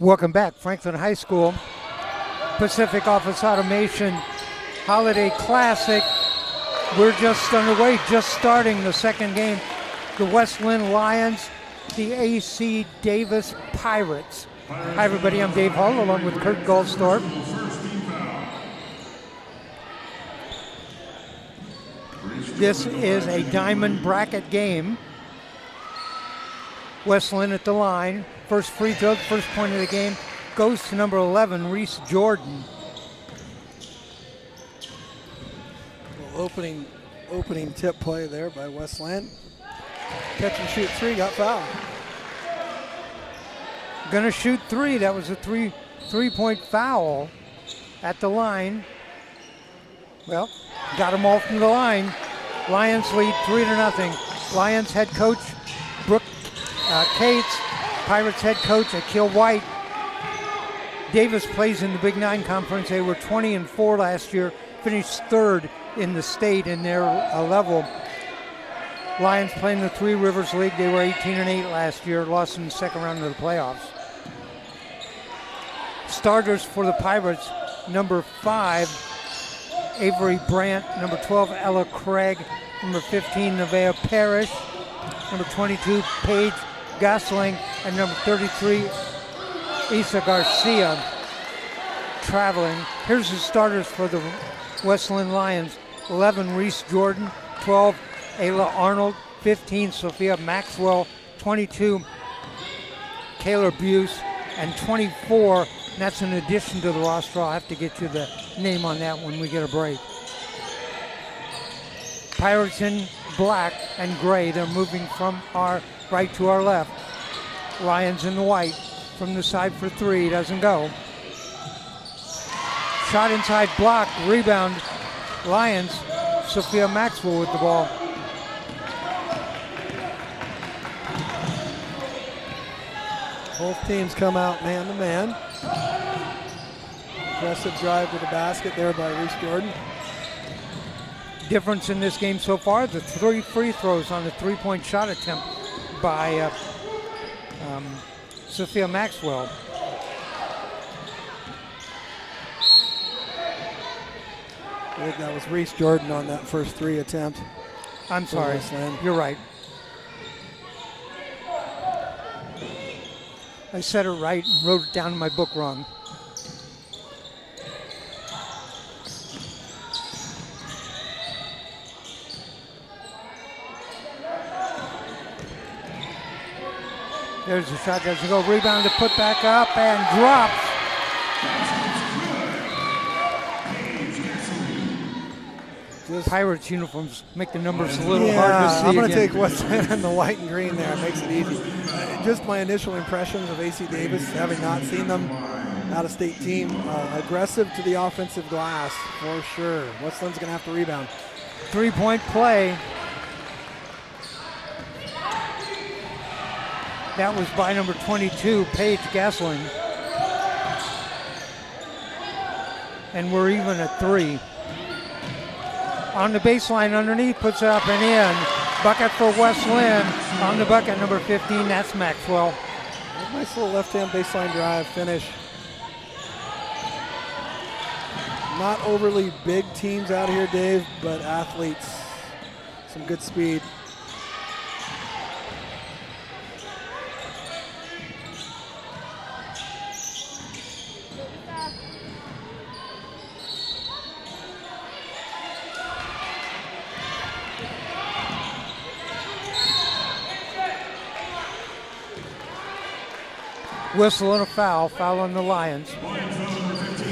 Welcome back. Franklin High School Pacific Office Automation Holiday Classic. We're just underway, just starting the second game. The West Linn Lions, the AC Davis Pirates. Hi everybody, I'm Dave Hall along with Kurt Goldstorp. This is a diamond bracket game. West Linn at the line. First free throw, first point of the game goes to number 11, Reese Jordan. Opening tip play there by West Linn. Catch and shoot three, got fouled. Gonna shoot three. That was a three-point foul at the line. Well, got them all from the line. Lions lead 3-0. Lions head coach Brooke Cates, Pirates head coach Akil White. Davis plays in the Big Nine Conference. They were 20-4 last year, finished third in the state in their level. Lions playing the Three Rivers League. They were 18-8 last year, lost in the second round of the playoffs. Starters for the Pirates, number 5, Avery Brandt, number 12, Ella Craig, number 15, Nevaeh Parrish, number 22, Paige Gosling, and number 33, Isa Garcia, traveling. Here's the starters for the West Linn Lions. 11, Reese Jordan. 12, Ayla Arnold. 15, Sophia Maxwell. 22, Kayla Buse. And 24, and that's in addition to the roster. I'll have to get you the name on that when we get a break. Pirates in black and gray. They're moving from our right to our left. Lions in the white. From the side for three, doesn't go. Shot inside, block, rebound. Lions, Sophia Maxwell with the ball. Both teams come out man to man. Aggressive drive to the basket there by Reese Jordan. Difference in this game so far, the 3 free throws on the three-point shot attempt by Sophia Maxwell. I think that was Reese Jordan on that first 3 attempt. I'm sorry, you're right. I said it right and wrote it down in my book wrong. There's the shot, doesn't go. Rebound to put back up and drops. Pirates uniforms make the numbers a little hard to see. I'm going to take West Linn in the white and green there. It makes it easy. Just my initial impressions of AC Davis, having not seen them, out-of-state team. Aggressive to the offensive glass, for sure. West Lynn's going to have to rebound. Three-point play. That was by number 22, Paige Gasling. And we're even at 3. On the baseline underneath, puts it up and in. Bucket for West Linn. On the bucket, number 15, that's Maxwell. Nice little left-hand baseline drive finish. Not overly big teams out here, Dave, but athletes. Some good speed. Whistle and a foul on the Lions.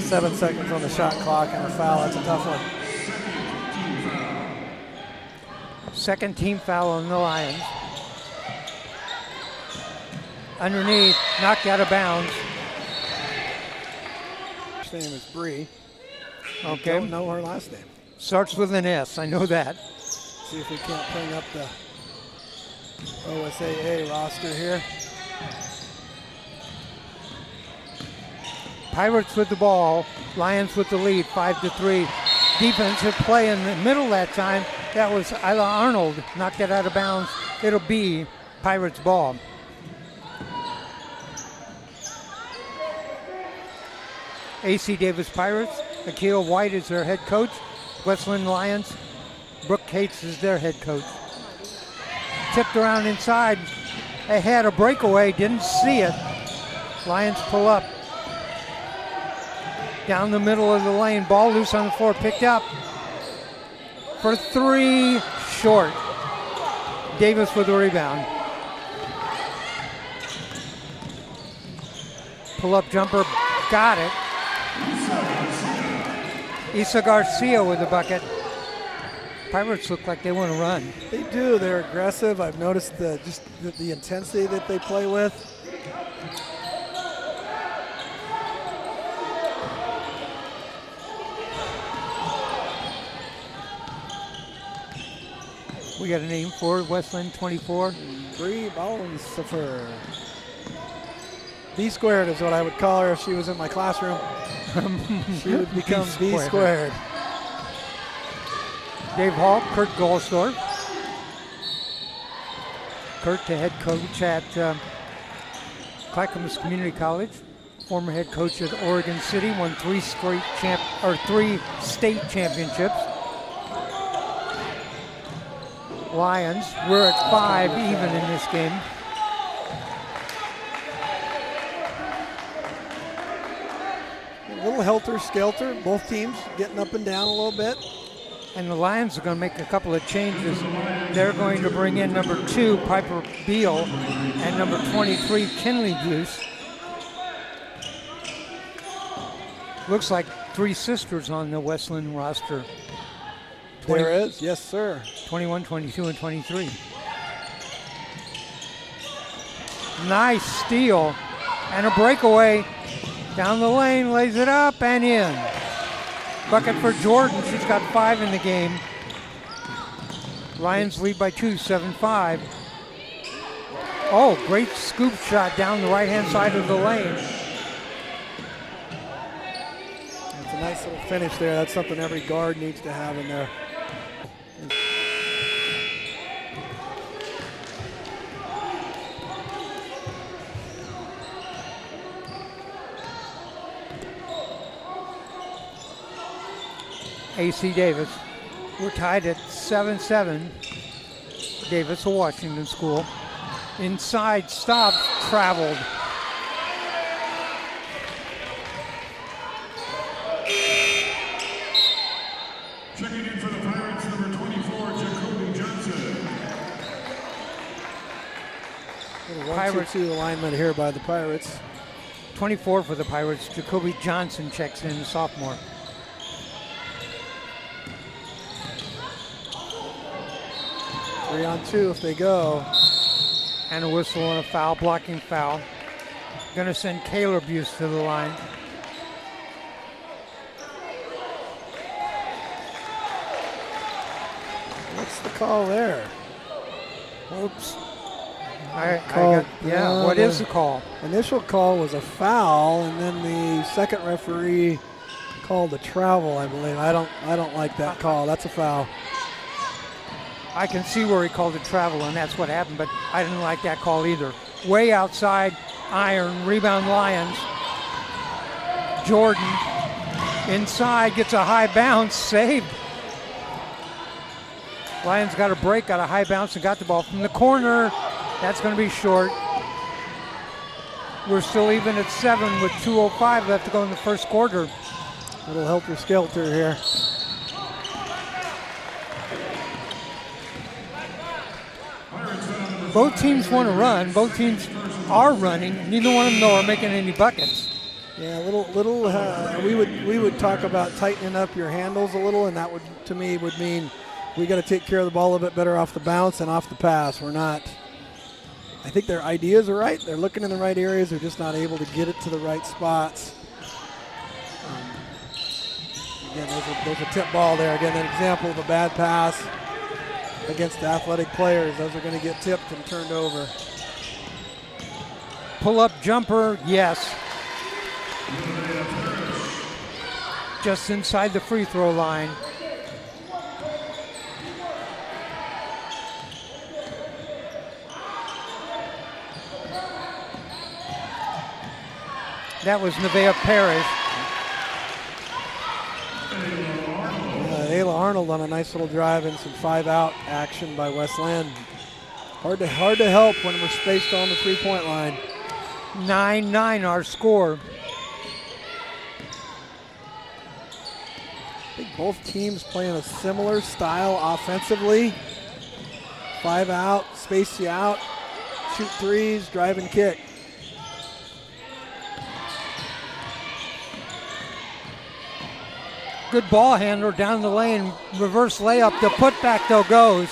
7 seconds on the shot clock and a foul. That's a tough one. Second team foul on the Lions. Underneath, knocked out of bounds. Her name is Bree. Okay. I don't know her last name. Starts with an S, I know that. See if we can't bring up the OSAA roster here. Pirates with the ball, Lions with the lead, 5-3. Defensive play in the middle that time. That was Ayla Arnold, knocked it out of bounds. It'll be Pirates ball. AC Davis Pirates. Akil White is their head coach. West Linn Lions. Brooke Cates is their head coach. Tipped around inside. They had a breakaway, didn't see it. Lions pull up. Down the middle of the lane, ball loose on the floor, picked up. For three, short. Davis with the rebound. Pull-up jumper, got it. Isa Garcia with the bucket. Pirates look like they want to run. They do. They're aggressive. I've noticed the intensity that they play with. We got a name for it, West Linn 24. Bree Bauernsifer. B squared is what I would call her if she was in my classroom. She would become B squared. Dave Hall, Kurt Goldstorff. Kurt, the head coach at Clackamas Community College, former head coach at Oregon City, won three state championships. Lions, we're at 5 even in this game. A little helter-skelter, both teams getting up and down a little bit. And the Lions are going to make a couple of changes. They're going to bring in number 2, Piper Beal, and number 23, Kinley Juice. Looks like 3 sisters on the West Linn roster. There is, yes, sir. 21, 22, and 23. Nice steal and a breakaway. Down the lane, lays it up and in. Bucket for Jordan. She's got 5 in the game. Lions lead by 2, 7-5. Oh, great scoop shot down the right-hand side of the lane. It's a nice little finish there. That's something every guard needs to have in there. AC Davis. We're tied at 7-7. Davis, a Washington school. Inside, stopped, traveled. Checking in for the Pirates, number 24, Jacoby Johnson. Pirates 1-2 alignment here by the Pirates. 24 for the Pirates. Jacoby Johnson checks in, sophomore. Three on 2 if they go. And a whistle and a foul, blocking foul. Gonna send Caleb Buse to the line. What's the call there? Oops. What is the call? Initial call was a foul, and then the second referee called a travel, I believe. I don't like that call. That's a foul. I can see where he called it travel, and that's what happened, but I didn't like that call either. Way outside, iron, rebound Lions. Jordan inside, gets a high bounce, saved. Lions got a break, got a high bounce, and got the ball from the corner. That's going to be short. We're still even at 7 with 2:05 left to go in the first quarter. A little helter-skelter here. Both teams want to run. Both teams are running. Neither one of them, though, are making any buckets. Yeah, we would talk about tightening up your handles a little, and that would, to me, would mean we got to take care of the ball a little bit better off the bounce and off the pass. We're not. I think their ideas are right. They're looking in the right areas. They're just not able to get it to the right spots. Again, there's a tip ball there. Again, an example of a bad pass against athletic players. Those are going to get tipped and turned over. Pull-up jumper, yes. Just inside the free throw line. That was Nevaeh Parrish. Arnold on a nice little drive and some 5-out action by West Linn. Hard to help when we're spaced on the 3-point line. 9-9 our score. I think both teams playing a similar style offensively. 5 out, space you out, shoot threes, drive and kick. Good ball handler down the lane, reverse layup. The putback though goes.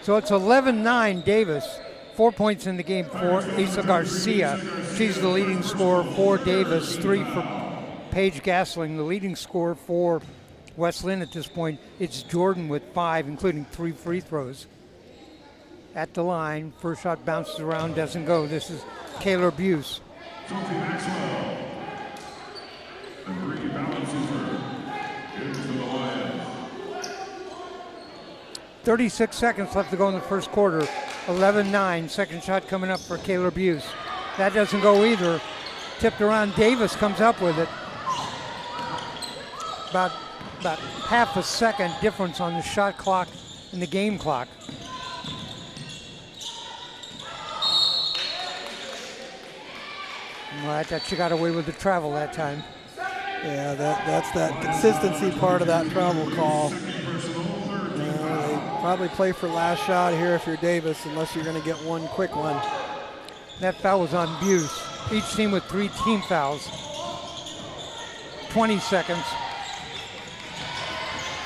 So it's 11-9 Davis. 4 points in the game for Asa Garcia. She's the leading scorer for Davis. 3 for Paige Gasling. The leading scorer for West Linn at this point, it's Jordan with 5, including 3 free throws. At the line, first shot bounces around, doesn't go. This is Kayla Buse. Sophie Maxwell. And Ricky Balancer. Into the Lions. 36 seconds left to go in the first quarter. 11-9, second shot coming up for Kayla Buse. That doesn't go either. Tipped around, Davis comes up with it. About half a second difference on the shot clock and the game clock. Well, I thought she got away with the travel that time. Yeah, that's that consistency part of that travel call. They probably play for last shot here if you're Davis, unless you're going to get one quick one. That foul was on Buse. Each team with 3 team fouls. 20 seconds.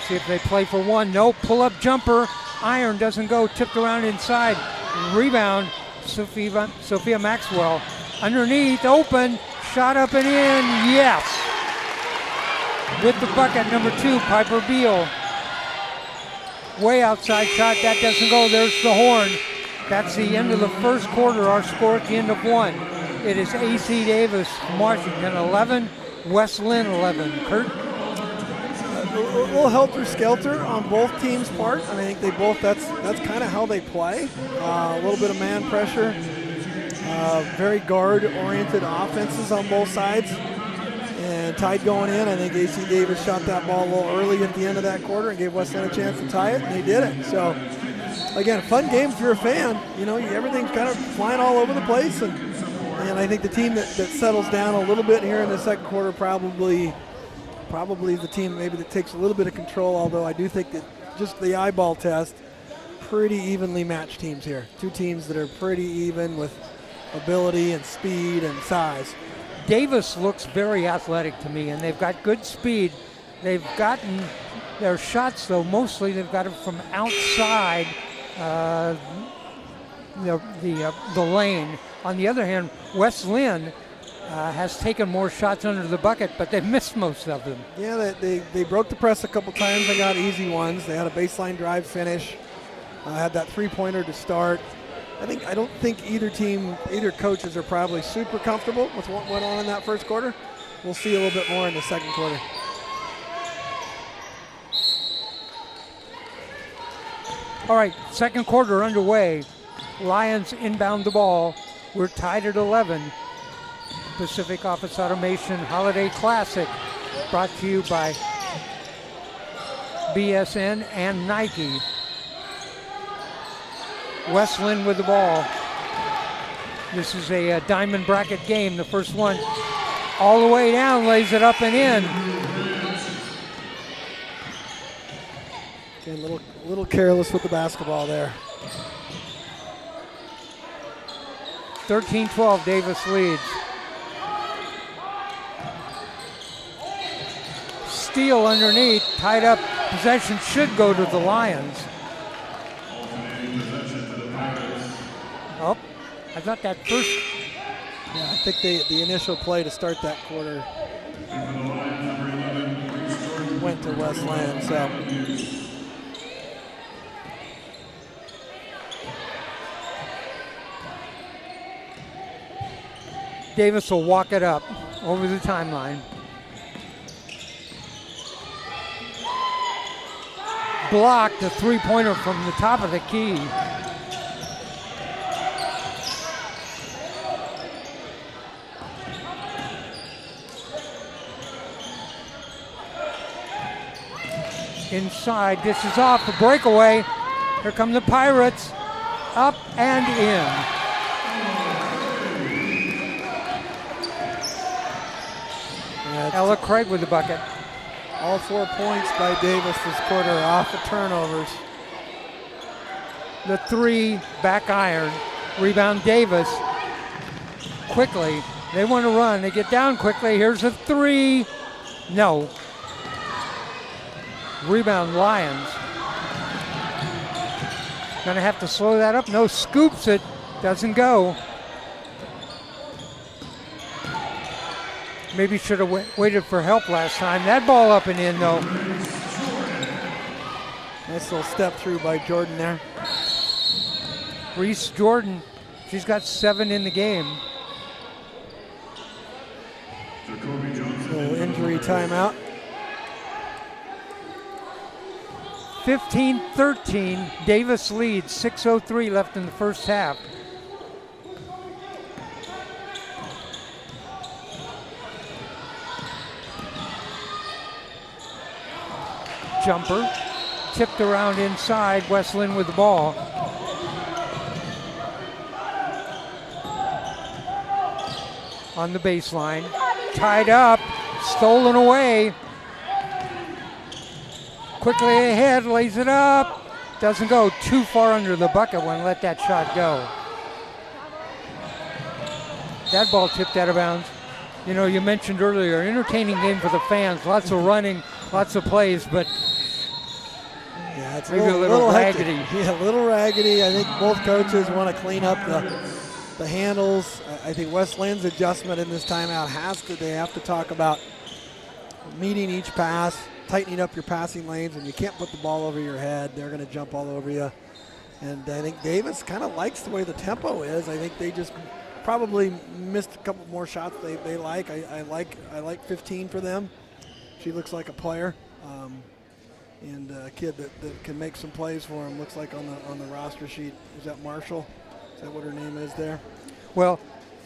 See if they play for one. No, pull-up jumper. Iron doesn't go. Tipped around inside. Rebound. Sophia Maxwell. Underneath, open. Shot up and in. Yes. With the bucket, number 2, Piper Beal. Way outside shot. That doesn't go. There's the horn. That's the end of the first quarter. Our score at the end of 1. It is AC Davis from Washington 11, West Linn 11. Kurt? A little helter-skelter on both teams' part. I think they both, that's kind of how they play. A little bit of man pressure. Very guard-oriented offenses on both sides. And tied going in. I think AC Davis shot that ball a little early at the end of that quarter and gave West Linn a chance to tie it, and they did it. So, again, fun game if you're a fan. You know, everything's kind of flying all over the place. And I think the team that settles down a little bit here in the second quarter probably the team maybe that takes a little bit of control, although I do think that just the eyeball test, pretty evenly matched teams here. 2 teams that are pretty even with ability and speed and size. Davis looks very athletic to me, and they've got good speed. They've gotten their shots, though, mostly they've got it from outside the lane. On the other hand, West Linn has taken more shots under the bucket, but they've missed most of them. Yeah, they broke the press a couple times. They got easy ones. They had a baseline drive finish. Had that 3-pointer to start. I don't think either coaches are probably super comfortable with what went on in that first quarter. We'll see a little bit more in the second quarter. All right, second quarter underway. Lions inbound the ball. We're tied at 11. Pacific Office Automation Holiday Classic, brought to you by BSN and Nike. West Linn with the ball. This is a diamond bracket game. The first one all the way down, lays it up and in. Okay, a little careless with the basketball there. 13-12, Davis leads. Steal underneath, tied up. Possession should go to the Lions. Oh, I thought that first. Yeah, I think the initial play to start that quarter went to West Linn, so. Davis will walk it up over the timeline. blocked a three-pointer from the top of the key. Inside, dishes off, a breakaway. Here come the Pirates, up and in. Ella Craig with the bucket. All 4 points by Davis this quarter off the turnovers. The three, back iron. Rebound Davis. Quickly, they want to run. They get down quickly. Here's a three. No. Rebound Lions. Gonna have to slow that up. No, scoops it. Doesn't go. Maybe should have waited for help last time. That ball up and in though. Nice little step through by Jordan there. Reese Jordan, she's got 7 in the game. So injury timeout. 15-13, Davis leads, 6:03 left in the first half. Jumper, tipped around inside, West Linn with the ball. On the baseline, tied up, stolen away. Quickly ahead, lays it up. Doesn't go, too far under the bucket when let that shot go. That ball tipped out of bounds. You know, you mentioned earlier, entertaining game for the fans. Lots of running, lots of plays, but yeah, it's maybe a little raggedy. Yeah, a little raggedy. I think both coaches want to clean up the handles. I think West Lynn's adjustment in this timeout they have to talk about meeting each pass, tightening up your passing lanes, and you can't put the ball over your head. They're going to jump all over you. And I think Davis kind of likes the way the tempo is. I think they just probably missed a couple more shots they like. I like 15 for them. She looks like a player. And a kid that can make some plays for him. Looks like on the roster sheet. Is that Marshall? Is that what her name is there? Well,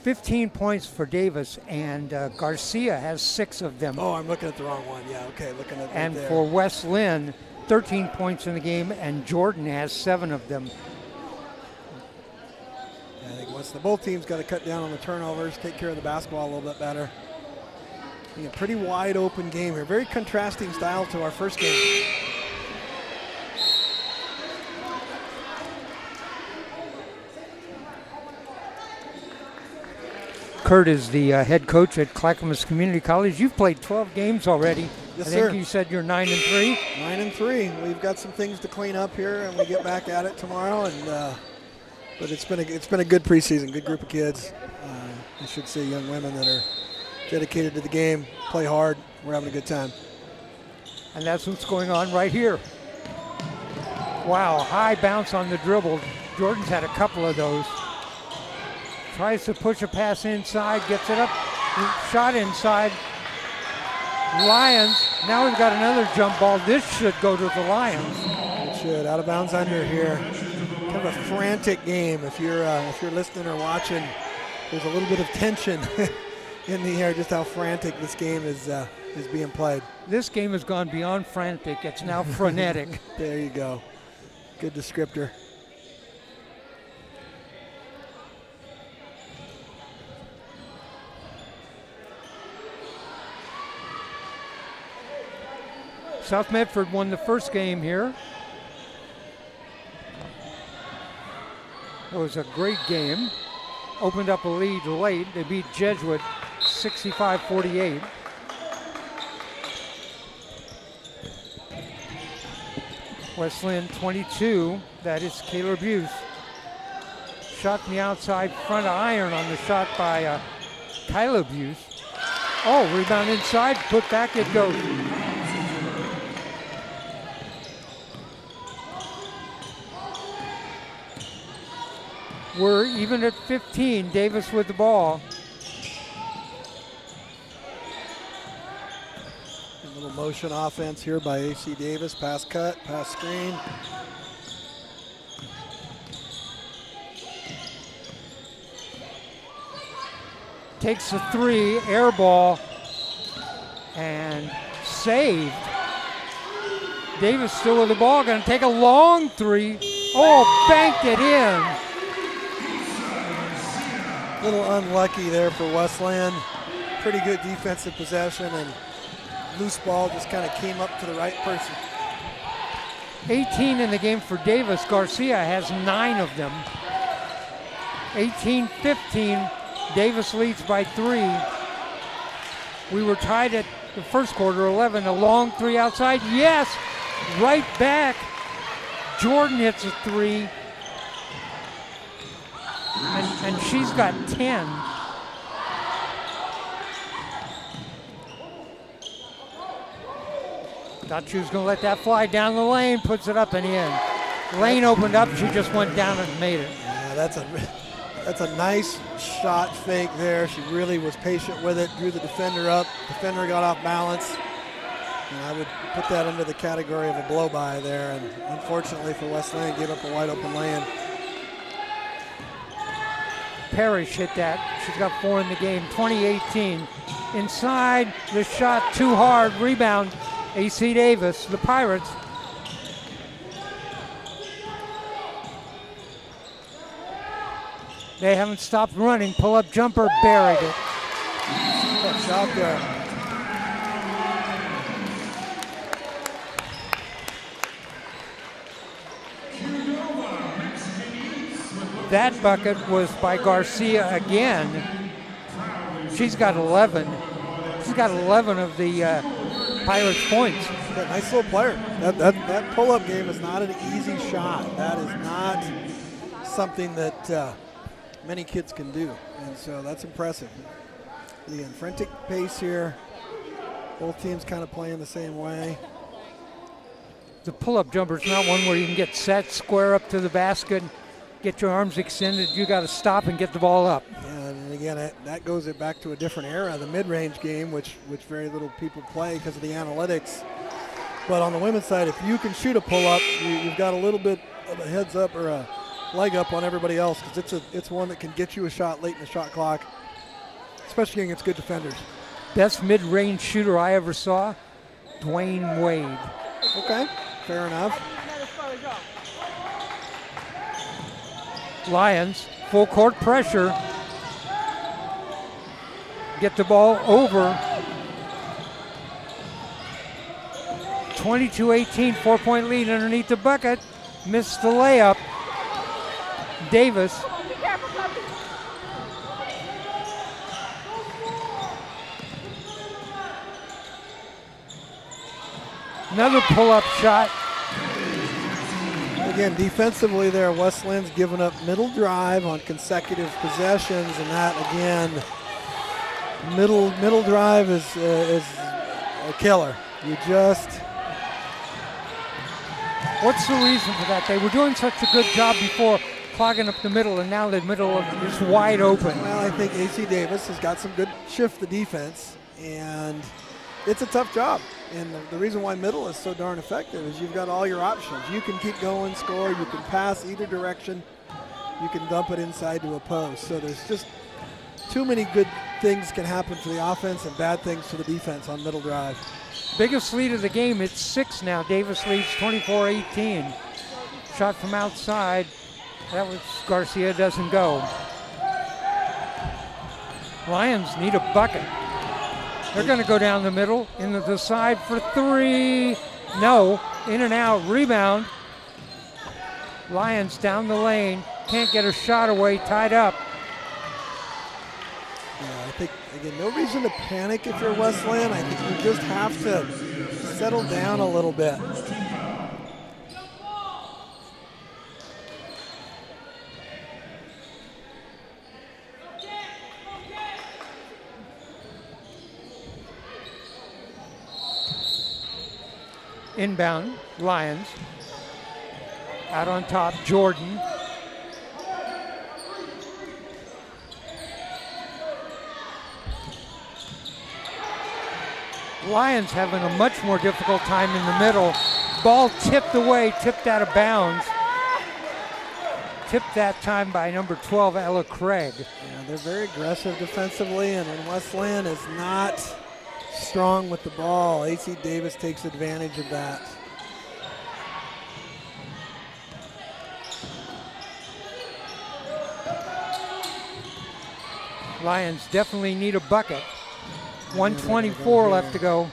15 points for Davis, and Garcia has 6 of them. Oh, I'm looking at the wrong one. Yeah, okay, looking at And there. for West Linn, 13 points in the game, and Jordan has 7 of them. Yeah, I think both teams got to cut down on the turnovers, take care of the basketball a little bit better. A pretty wide open game here. Very contrasting style to our first game. Kurt is the head coach at Clackamas Community College. You've played 12 games already. Yes, I think sir. you said you're 9-3. 9-3. We've got some things to clean up here, and we get back at it tomorrow. And but it's been a good preseason, good group of kids. I should say young women that are dedicated to the game, play hard. We're having a good time. And that's what's going on right here. Wow, high bounce on the dribble. Jordan's had a couple of those. Tries to push a pass inside, gets it up, shot inside. Lions, now we've got another jump ball. This should go to the Lions. It should, out of bounds under here. Kind of a frantic game. If you're listening or watching, there's a little bit of tension in the air, just how frantic this game is being played. This game has gone beyond frantic. It's now frenetic. There you go. Good descriptor. South Medford won the first game here. It was a great game. Opened up a lead late. They beat Jesuit 65-48. West Linn 22. That is Kayla Buse. Shot from the outside front iron on the shot by Kyla Buse. Oh, rebound inside, put back, it goes. We're even at 15. Davis with the ball. A little motion offense here by AC Davis. Pass cut, pass screen. Takes the three, air ball, and saved. Davis still with the ball, going to take a long three. Oh, banked it in. A little unlucky there for Westland. Pretty good defensive possession, and loose ball just kind of came up to the right person. 18 in the game for Davis. Garcia has 9 of them. 18-15. Davis leads by 3. We were tied at the first quarter, 11. A long three outside. Yes, right back. Jordan hits a 3. And she's got 10. Thought she was going to let that fly down the lane, puts it up and in. Lane opened up, she just went down and made it. Yeah, that's a nice shot fake there. She really was patient with it, drew the defender up. Defender got off balance. And I would put that into the category of a blow-by there. And unfortunately for Westland, gave up a wide open lane. Parrish hit that. She's got 4 in the game. 20-18. Inside, the shot too hard. Rebound, AC Davis, the Pirates. They haven't stopped running. Pull-up jumper, buried it. Tough shot there. That bucket was by Garcia again. She's got 11. She's got 11 of the Pirates' points. Yeah, nice little player. That pull-up game is not an easy shot. That is not something that many kids can do, and so that's impressive. The frantic pace here. Both teams kind of playing the same way. The pull-up jumper is not one where you can get set, square up to the basket, get your arms extended. You got to stop and get the ball up. Yeah, and again, that goes it back to a different era, the mid-range game, which very little people play because of the analytics. But on the women's side, if you can shoot a pull-up, you've got a little bit of a heads up or a leg up on everybody else, because it's one that can get you a shot late in the shot clock, especially against good defenders. Best mid-range shooter I ever saw, Dwayne Wade. Okay, fair enough. Lions, full court pressure. Get the ball over. 22-18, 4-point lead underneath the bucket. Missed the layup. Davis. Another pull-up shot. Again, defensively there, Westland's given up middle drive on consecutive possessions, and that again, middle drive is a killer. You just. What's the reason for that? They were doing such a good job before clogging up the middle, and now the middle is wide open. Well, I think AC Davis has got some good shift the defense, and it's a tough job. And the reason why middle is so darn effective is you've got all your options. You can keep going, score, you can pass either direction, you can dump it inside to a post. So there's just too many good things can happen to the offense and bad things to the defense on middle drive. Biggest lead of the game, it's 6 now. Davis leads 24-18. Shot from outside. That was Garcia, doesn't go. Lions need a bucket. They're going to go down the middle, into the side for 3. No, in and out, rebound. Lions down the lane, can't get a shot away, tied up. Yeah, I think, again, no reason to panic if you're Westland. I think you just have to settle down a little bit. Inbound, Lions. Out on top, Jordan. Lions having a much more difficult time in the middle. Ball tipped away, tipped out of bounds. Tipped that time by number 12, Ella Craig. Yeah, they're very aggressive defensively, and when West Linn is not strong with the ball, AC Davis takes advantage of that. Lions definitely need a bucket. 1:24 left to go.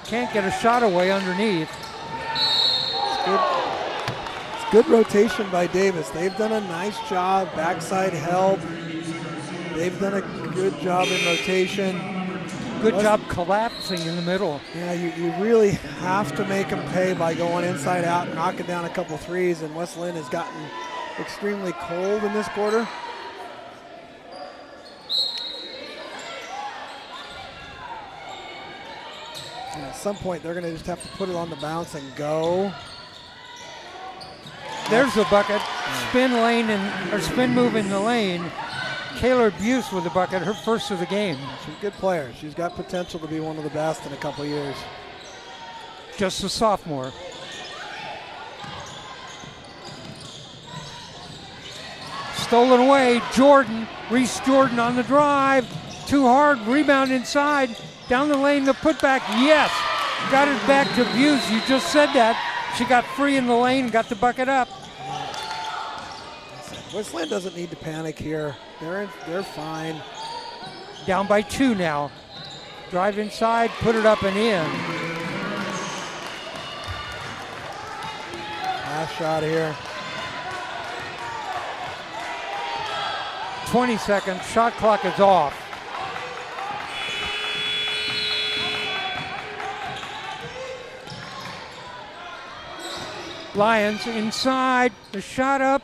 Can't get a shot away underneath. It's good rotation by Davis. They've done a nice job, backside help. They've done a good job in rotation. Good job collapsing in the middle. Yeah, you really have to make them pay by going inside out and knocking down a couple threes, and West Linn has gotten extremely cold in this quarter. And at some point, they're going to just have to put it on the bounce and go. There's the bucket. Spin move in the lane. Kayla Buse with the bucket, her first of the game. She's a good player. She's got potential to be one of the best in a couple years. Just a sophomore. Stolen away, Jordan, Reese Jordan on the drive. Too hard, rebound inside. Down the lane, the putback, yes. Got it back to Buse, you just said that. She got free in the lane, got the bucket up. West Linn doesn't need to panic here. They're fine. Down by 2 now. Drive inside, put it up and in. Last shot here. 20 seconds, shot clock is off. Lions inside, the shot up,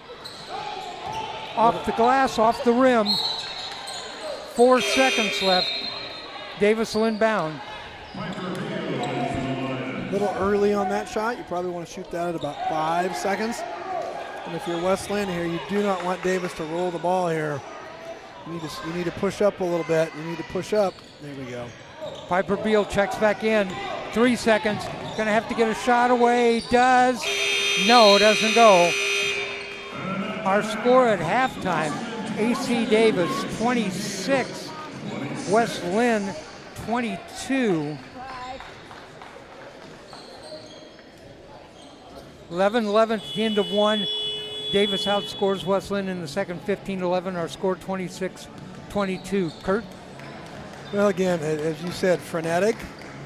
off the glass, off the rim. 4 seconds left. Davis will inbound. A little early on that shot. You probably want to shoot that at about 5 seconds. And if you're West Linn here, you do not want Davis to roll the ball here. You need to push up a little bit. You need to push up. There we go. Piper Beal checks back in. 3 seconds. Gonna have to get a shot away. Does. No, doesn't go. Our score at halftime, AC Davis 26, West Linn 22. 11-11 at the end of 1. Davis outscores West Linn in the second 15-11. Our score 26-22. Kurt? Well, again, as you said, frenetic.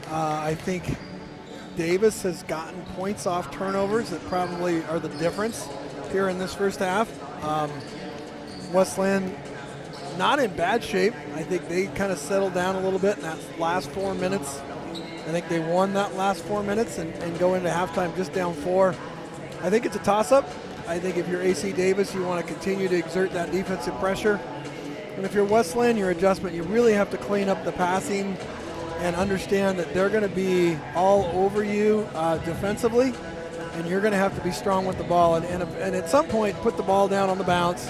I think Davis has gotten points off turnovers that probably are the difference here in this first half. West Linn not in bad shape. I think they kind of settled down a little bit in that last 4 minutes. I think they won that last 4 minutes and go into halftime just down 4. I think it's a toss-up. I think if you're AC Davis, you want to continue to exert that defensive pressure. And if you're West Linn, your adjustment, you really have to clean up the passing and understand that they're going to be all over you defensively, and you're going to have to be strong with the ball. And at some point, put the ball down on the bounce,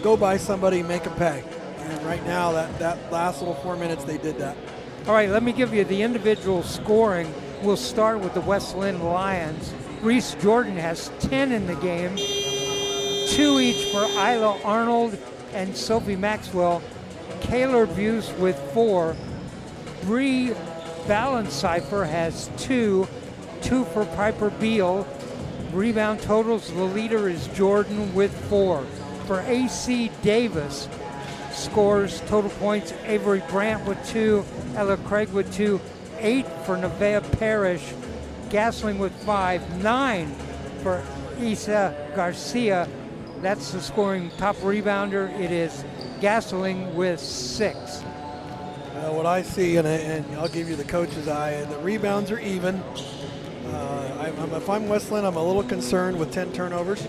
go by somebody, make them pay. And right now, that last little 4 minutes, they did that. All right, let me give you the individual scoring. We'll start with the West Linn Lions. Reese Jordan has 10 in the game, 2 each for Isla Arnold and Sophie Maxwell. Kayla Buse with 4. Bree Balencipher has 2 for Piper Beal. Rebound totals, the leader is Jordan with 4. For AC Davis, scores, total points, Avery Brandt with 2, Ella Craig with 2, 8 for Nevaeh Parrish, Gasling with 5, 9 for Isa Garcia. That's the scoring top rebounder. It is Gasling with 6. What I see, and I'll give you the coach's eye, the rebounds are even. If I'm West Linn, I'm a little concerned with 10 turnovers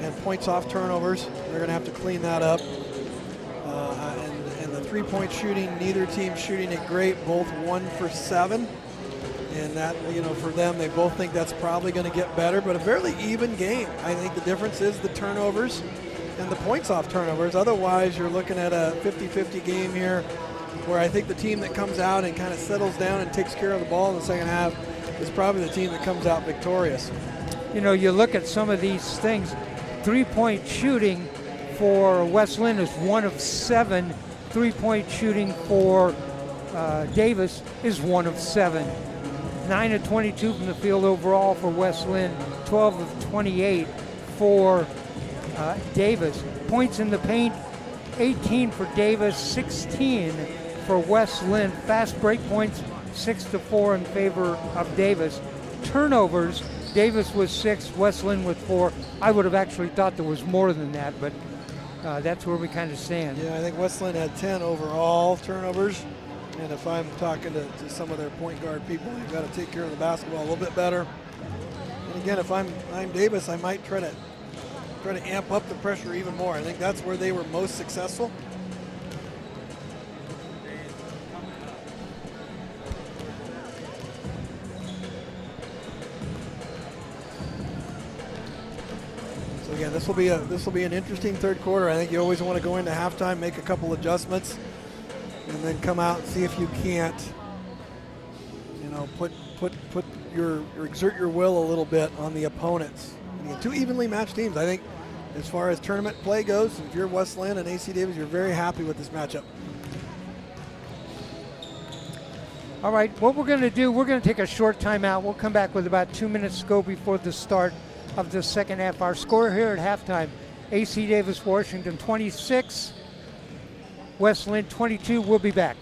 and points off turnovers. They're going to have to clean that up. And the three-point shooting, neither team shooting it great, both 1 for 7. And that, for them, they both think that's probably going to get better, but a fairly even game. I think the difference is the turnovers and the points off turnovers. Otherwise, you're looking at a 50-50 game here. where I think the team that comes out and kind of settles down and takes care of the ball in the second half is probably the team that comes out victorious. You know, you look at some of these things, three-point shooting for West Linn is 1 of 7. Three-point shooting for Davis is 1 of 7. 9 of 22 from the field overall for West Linn, 12 of 28 for Davis. Points in the paint, 18 for Davis, 16 for West Linn. Fast break points, 6-4 in favor of Davis. Turnovers, Davis was 6, West Linn with 4. I would have actually thought there was more than that, but that's where we kind of stand. Yeah, I think West Linn had 10 overall turnovers. And if I'm talking to some of their point guard people, they've got to take care of the basketball a little bit better. And again, if I'm Davis, I might try to amp up the pressure even more. I think that's where they were most successful. So again, this will be an interesting third quarter. I think you always want to go into halftime, make a couple adjustments, and then come out and see if you can't, you know, exert your will a little bit on the opponents. You know, two evenly matched teams. I think as far as tournament play goes, if you're West Linn and AC Davis, you're very happy with this matchup. All right, what we're going to do, we're going to take a short timeout. We'll come back with about 2 minutes to go before the start of the second half. Our score here at halftime, AC Davis Washington 26, West Linn 22. We'll be back.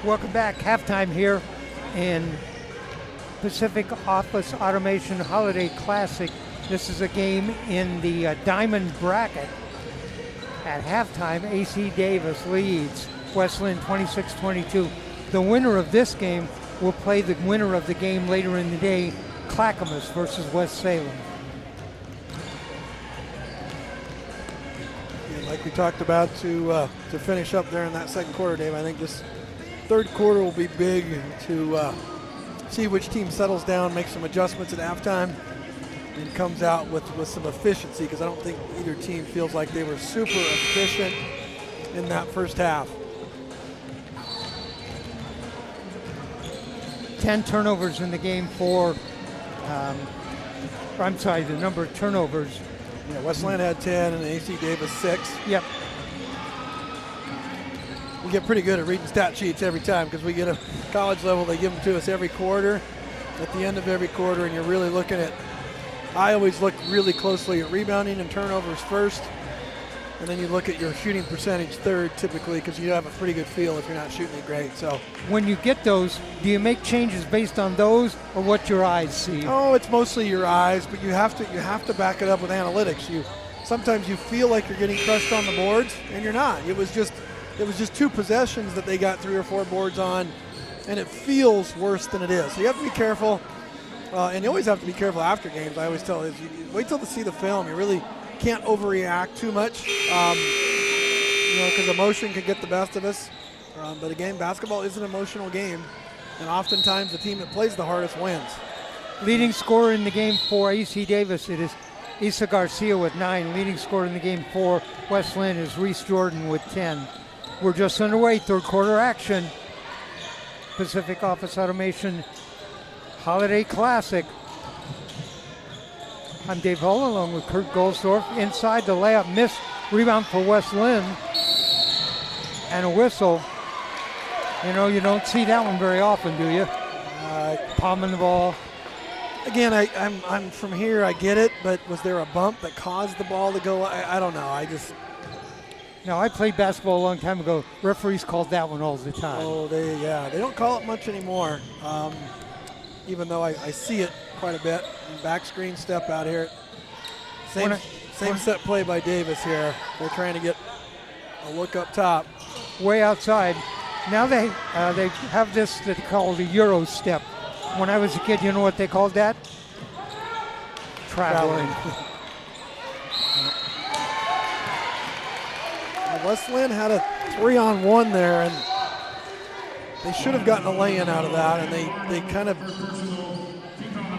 Welcome back. Halftime here in Pacific Office Automation Holiday Classic. This is a game in the diamond bracket. At halftime, AC Davis leads West Linn 26-22. The winner of this game will play the winner of the game later in the day, Clackamas versus West Salem. And like we talked about to finish up there in that second quarter, Dave, I think this third quarter will be big to see which team settles down, make some adjustments at halftime, and comes out with some efficiency, because I don't think either team feels like they were super efficient in that first half. 10 turnovers in the game for, I'm sorry, the number of turnovers. Yeah, West Linn had 10 and AC Davis 6. Yep. We get pretty good at reading stat sheets every time, because we get a college level, they give them to us every quarter, at the end of every quarter, and you're really looking at, I always look really closely at rebounding and turnovers first, and then you look at your shooting percentage third typically, because you have a pretty good feel if you're not shooting it great. So when you get those, do you make changes based on those or what your eyes see? Oh, it's mostly your eyes, but you have to back it up with analytics. Sometimes you feel like you're getting crushed on the boards, and you're not. It was just 2 possessions that they got 3 or 4 boards on, and it feels worse than it is. So you have to be careful, and you always have to be careful after games. I always tell is you wait till to see the film. You really can't overreact too much, because emotion can get the best of us. But again, basketball is an emotional game, and oftentimes the team that plays the hardest wins. Leading scorer in the game for AC Davis, it is Isa Garcia with 9. Leading scorer in the game for West Linn is Reese Jordan with 10. We're just underway, third quarter action. Pacific Office Automation Holiday Classic. I'm Dave Hull along with Kurt Goldsdorf. Inside the layup, miss, rebound for West Linn. And a whistle. You don't see that one very often, do you? Palming the ball. Again, I'm from here, I get it, but was there a bump that caused the ball to go? I don't know. Now, I played basketball a long time ago. Referees called that one all the time. Oh, they don't call it much anymore, even though I see it quite a bit. Back screen step out here. Same set play by Davis here. They're trying to get a look up top. Way outside. Now they have this that they call the Euro step. When I was a kid, you know what they called that? Traveling. West Linn had a 3-on-1 there, and they should have gotten a lay-in out of that, and they kind of,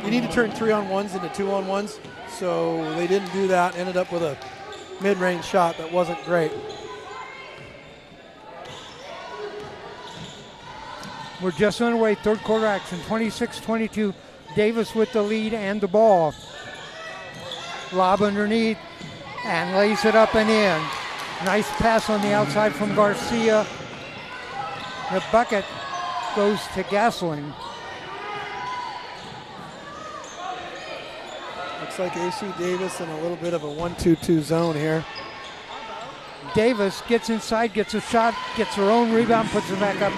you need to turn 3-on-1s into 2-on-1s, so they didn't do that, ended up with a mid-range shot that wasn't great. We're just underway, third quarter action, 26-22. Davis with the lead and the ball. Lob underneath and lays it up and in. Nice pass on the outside from Garcia. The bucket goes to Gasling. Looks like AC Davis in a little bit of a 1-2-2 zone here. Davis gets inside, gets a shot, gets her own rebound, puts it back up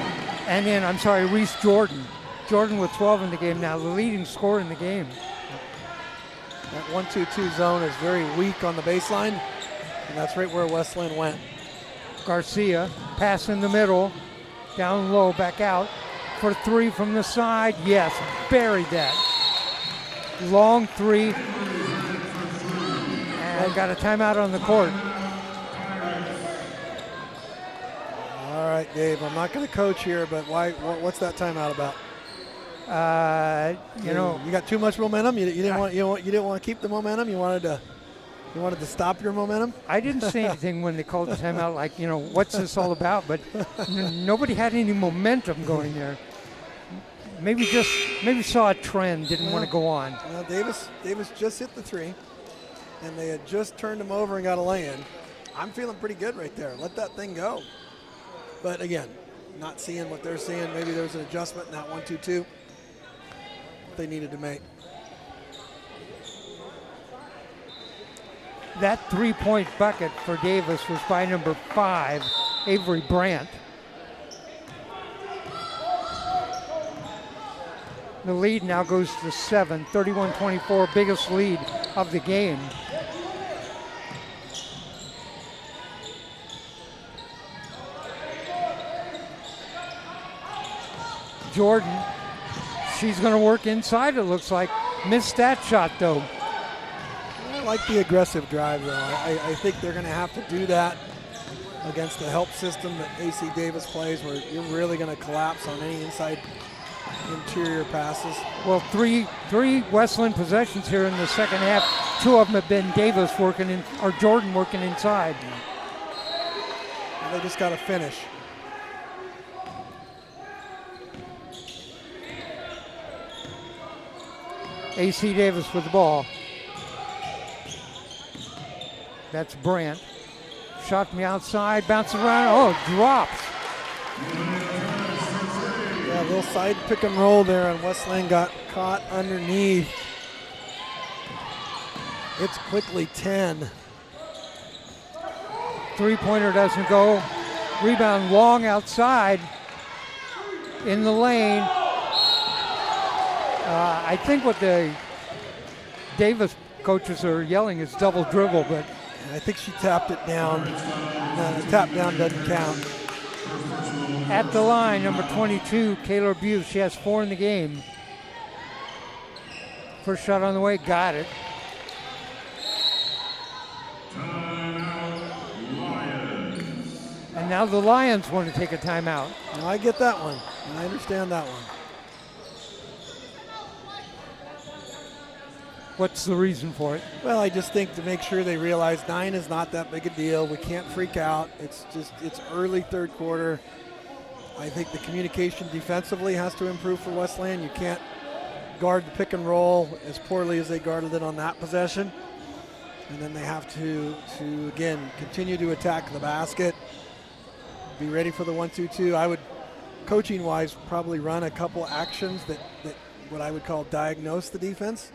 and in. I'm sorry, Reese Jordan. Jordan with 12 in the game now, the leading scorer in the game. That 1-2-2 zone is very weak on the baseline, and that's right where West Linn went. Garcia, pass in the middle, down low, back out for 3 from the side. Yes, buried that. Long 3, and got a timeout on the court. All right, Dave, I'm not going to coach here, but what's that timeout about? You got too much momentum. You didn't want to keep the momentum. You wanted to stop your momentum. I didn't say anything when they called the timeout, like, what's this all about? But nobody had any momentum going there. Maybe saw a trend, didn't want to go on. Well, Davis just hit the 3, and they had just turned him over and got a lay-in. I'm feeling pretty good right there. Let that thing go. But again, not seeing what they're seeing. Maybe there's an adjustment in that 1-2-2 they needed to make. That 3-point bucket for Davis was by number 5, Avery Brandt. The lead now goes to 7, 31-24, biggest lead of the game. Jordan, she's going to work inside, it looks like. Missed that shot, though. I like the aggressive drive, though. I think they're going to have to do that against the help system that AC Davis plays, where you're really going to collapse on any inside interior passes. Well, three Westland possessions here in the second half. 2 of them have been Davis working in, or Jordan working inside. And they just got to finish. AC Davis with the ball. That's Brandt. Shot from the outside, bounces around, oh, drops. Yeah, a little side pick and roll there, and Westland got caught underneath. It's quickly 10. Three-pointer doesn't go. Rebound long outside in the lane. I think what the Davis coaches are yelling is double dribble, but I think she tapped it down. Tap down doesn't count. At the line, number 22, Kayla Buse. She has 4 in the game. First shot on the way, got it. And now the Lions want to take a timeout. Now I get that one. I understand that one. What's the reason for it? Well, I just think to make sure they realize 9 is not that big a deal. We can't freak out. It's early third quarter. I think the communication defensively has to improve for Westland. You can't guard the pick and roll as poorly as they guarded it on that possession. And then they have to again, continue to attack the basket. Be ready for the 1-2-2. I would, coaching-wise, probably run a couple actions that what I would call diagnose the defense.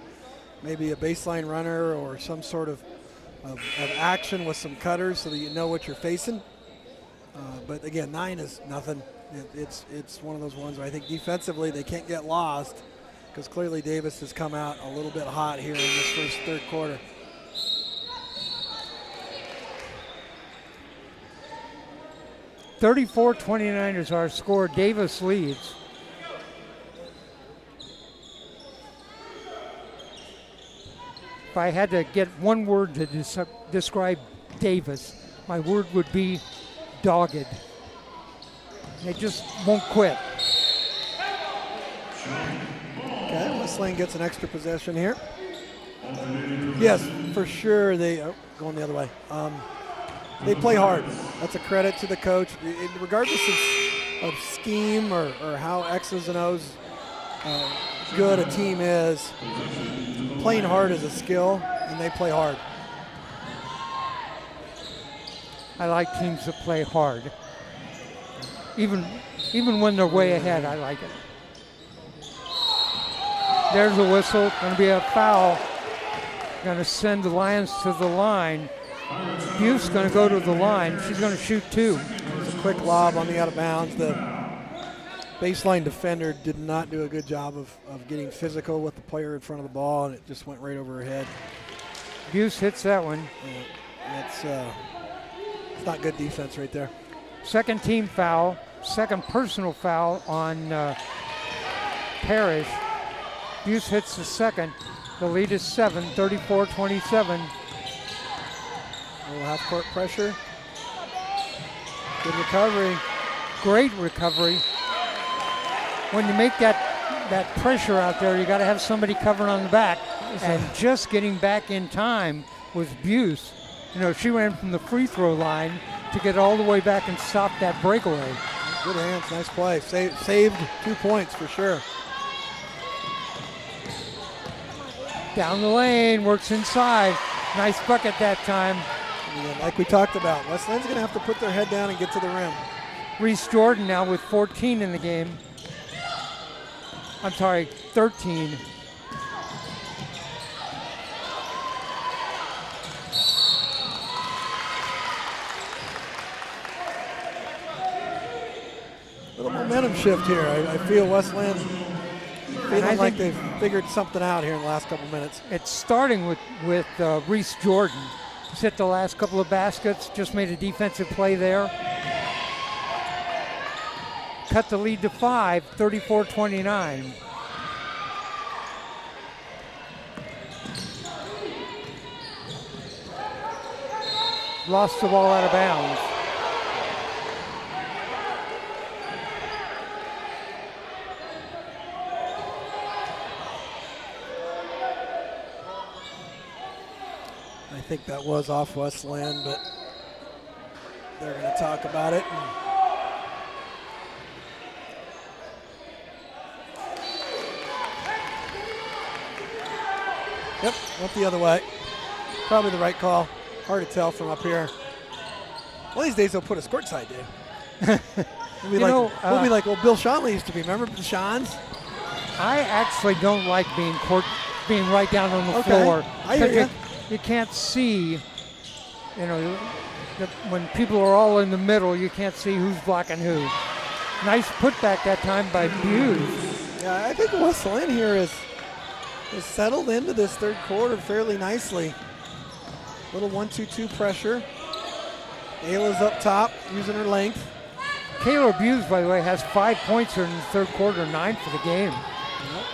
Maybe a baseline runner or some sort of action with some cutters so that you know what you're facing. But again, 9 is nothing. It's one of those ones where I think defensively they can't get lost because clearly Davis has come out a little bit hot here in this first third quarter. (34-29) is our score. Davis leads. If I had to get one word to describe Davis, my word would be dogged. They just won't quit. Okay, Westland gets an extra possession here. Yes, for sure. Going the other way. They play hard. That's a credit to the coach. Regardless of scheme or how X's and O's good a team is, playing hard is a skill, and they play hard. I like teams that play hard. Even when they're way ahead, I like it. There's a whistle. Going to be a foul. Going to send the Lions to the line. Buse going to go to the line. She's going to shoot 2. It's a quick lob on the out of bounds. The baseline defender did not do a good job of getting physical with the player in front of the ball, and it just went right over her head. Buse hits that one. It's not good defense right there. Second team foul, second personal foul on Parrish. Buse hits the second. The lead is 7, 34-27. We'll have court pressure. Good recovery. Great recovery. When you make that pressure out there, you got to have somebody covering on the back. And just getting back in time was Buse. You know, she ran from the free throw line to get all the way back and stop that breakaway. Good hands, nice play. Saved 2 points for sure. Down the lane, works inside. Nice bucket that time. Yeah, like we talked about, Westland's going to have to put their head down and get to the rim. Reese Jordan now with 14 in the game. I'm sorry, 13. Little momentum shift here. I feel Westland feeling like they've figured something out here in the last couple minutes. It's starting with Reese Jordan. He's hit the last couple of baskets, just made a defensive play there. Cut the lead to 5, 34-29. Lost the ball out of bounds. I think that was off West Linn, but they're going to talk about it. Yep, went the other way. Probably the right call. Hard to tell from up here. One of these days they'll put us courtside, Dave. We'll be like Bill Shonley used to be. Remember the Shons? I actually don't like being right down on the floor. I hear you. You can't see, when people are all in the middle, you can't see who's blocking who. Nice putback that time by Buse. Yeah, I think West Linn here is settled into this third quarter fairly nicely. Little 1-2-2 pressure. Ayla's up top, using her length. Kayla Buse, by the way, has 5 points here in the third quarter, 9 for the game. Yep.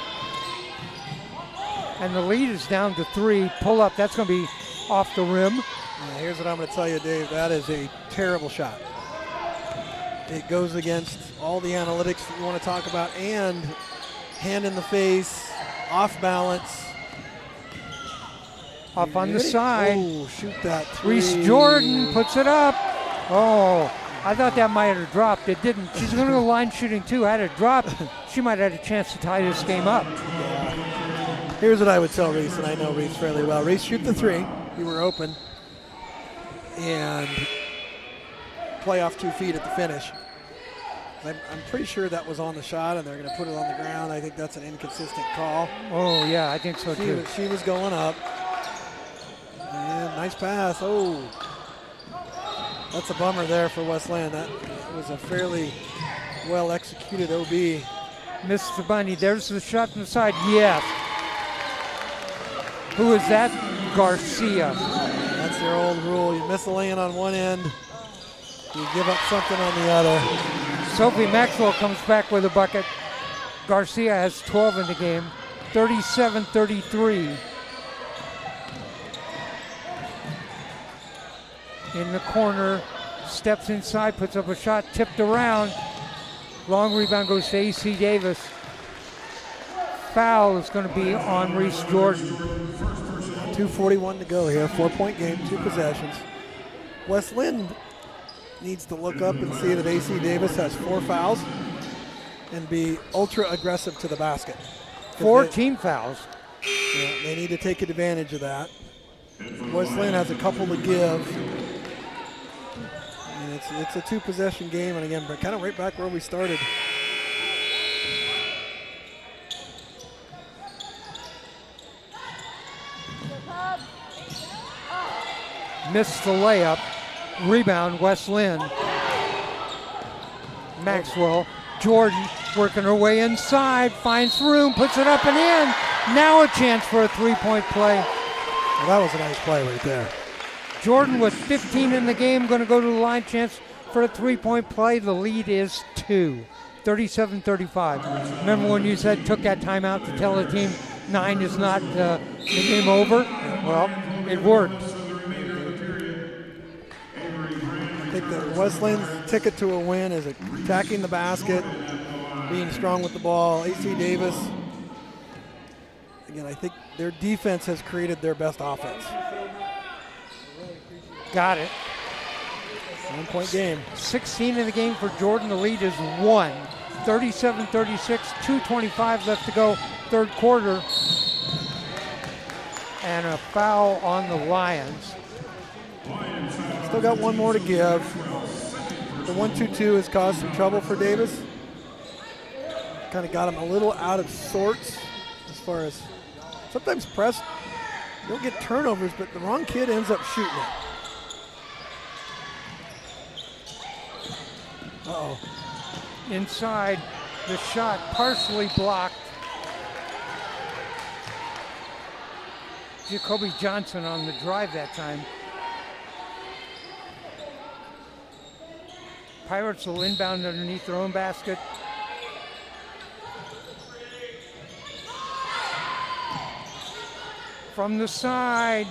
And the lead is down to 3. Pull up, that's going to be off the rim. Yeah, here's what I'm going to tell you, Dave. That is a terrible shot. It goes against all the analytics that you want to talk about, and hand in the face, off balance. Off on the side. Oh, shoot that three. Reese Jordan puts it up. Oh, I thought that might have dropped. It didn't. She's going to go line shooting too. Had it dropped, she might have had a chance to tie this game up. Yeah. Here's what I would tell Reese, and I know Reese fairly well. Reese, shoot the three. You were open. And play off 2 feet at the finish. I'm pretty sure that was on the shot, and they're going to put it on the ground. I think that's an inconsistent call. Oh, yeah, I think so too. She was going up. And nice pass. Oh, that's a bummer there for West Linn. That was a fairly well executed OB. Missed the bunny. There's the shot from the side. Yes. Who is that? Garcia. That's their old rule. You miss a lane on one end, you give up something on the other. Sophie Maxwell comes back with a bucket. Garcia has 12 in the game. 37-33. In the corner, steps inside, puts up a shot, tipped around. Long rebound goes to AC Davis. Foul is going to be on Reese Jordan. 2:41 to go here, 4-point game, 2 possessions. West Linn needs to look up and see that AC Davis has 4 fouls and be ultra aggressive to the basket. 14 fouls. Yeah, they need to take advantage of that. West Linn has a couple to give. And it's a 2-possession game, and again, kind of right back where we started. Missed the layup. Rebound, West Linn. Maxwell. Jordan working her way inside, finds room, puts it up and in. Now a chance for a 3-point play. Well, that was a nice play right there. Jordan with 15 in the game, going to go to the line, chance for a 3-point play. The lead is 2, 37-35. Remember when you said took that timeout to tell the team 9 is not the game over? Well, it worked. I think that West Linn's ticket to a win is attacking the basket, being strong with the ball. AC Davis, again, I think their defense has created their best offense. Got it. 1-point game. 16 in the game for Jordan. The lead is 1. 37-36, 2:25 left to go, third quarter. And a foul on the Lions. Still got one more to give. The 1-2-2 has caused some trouble for Davis. Kind of got him a little out of sorts as far as sometimes press. You'll get turnovers, but the wrong kid ends up shooting it. Uh-oh. Inside, the shot partially blocked Jacoby Johnson on the drive that time. Pirates will inbound underneath their own basket. From the side.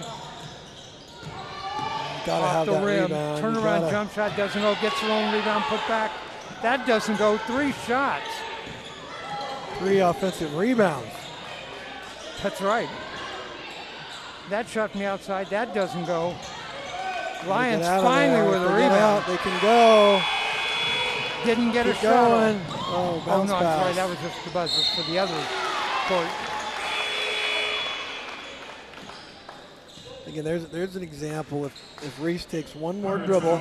Gotta off have the that rim. rebound. Turnaround jump shot doesn't go. Gets their own rebound, put back. That doesn't go. 3 shots. 3 offensive rebounds. That's right. That shot from the outside. That doesn't go. Lions finally with a rebound. They can go. Didn't get Keep a shot. going. Oh, bounce no, I'm pass. sorry. That was just the buzzer for the other court. Again, there's an example. If Reese takes one more dribble,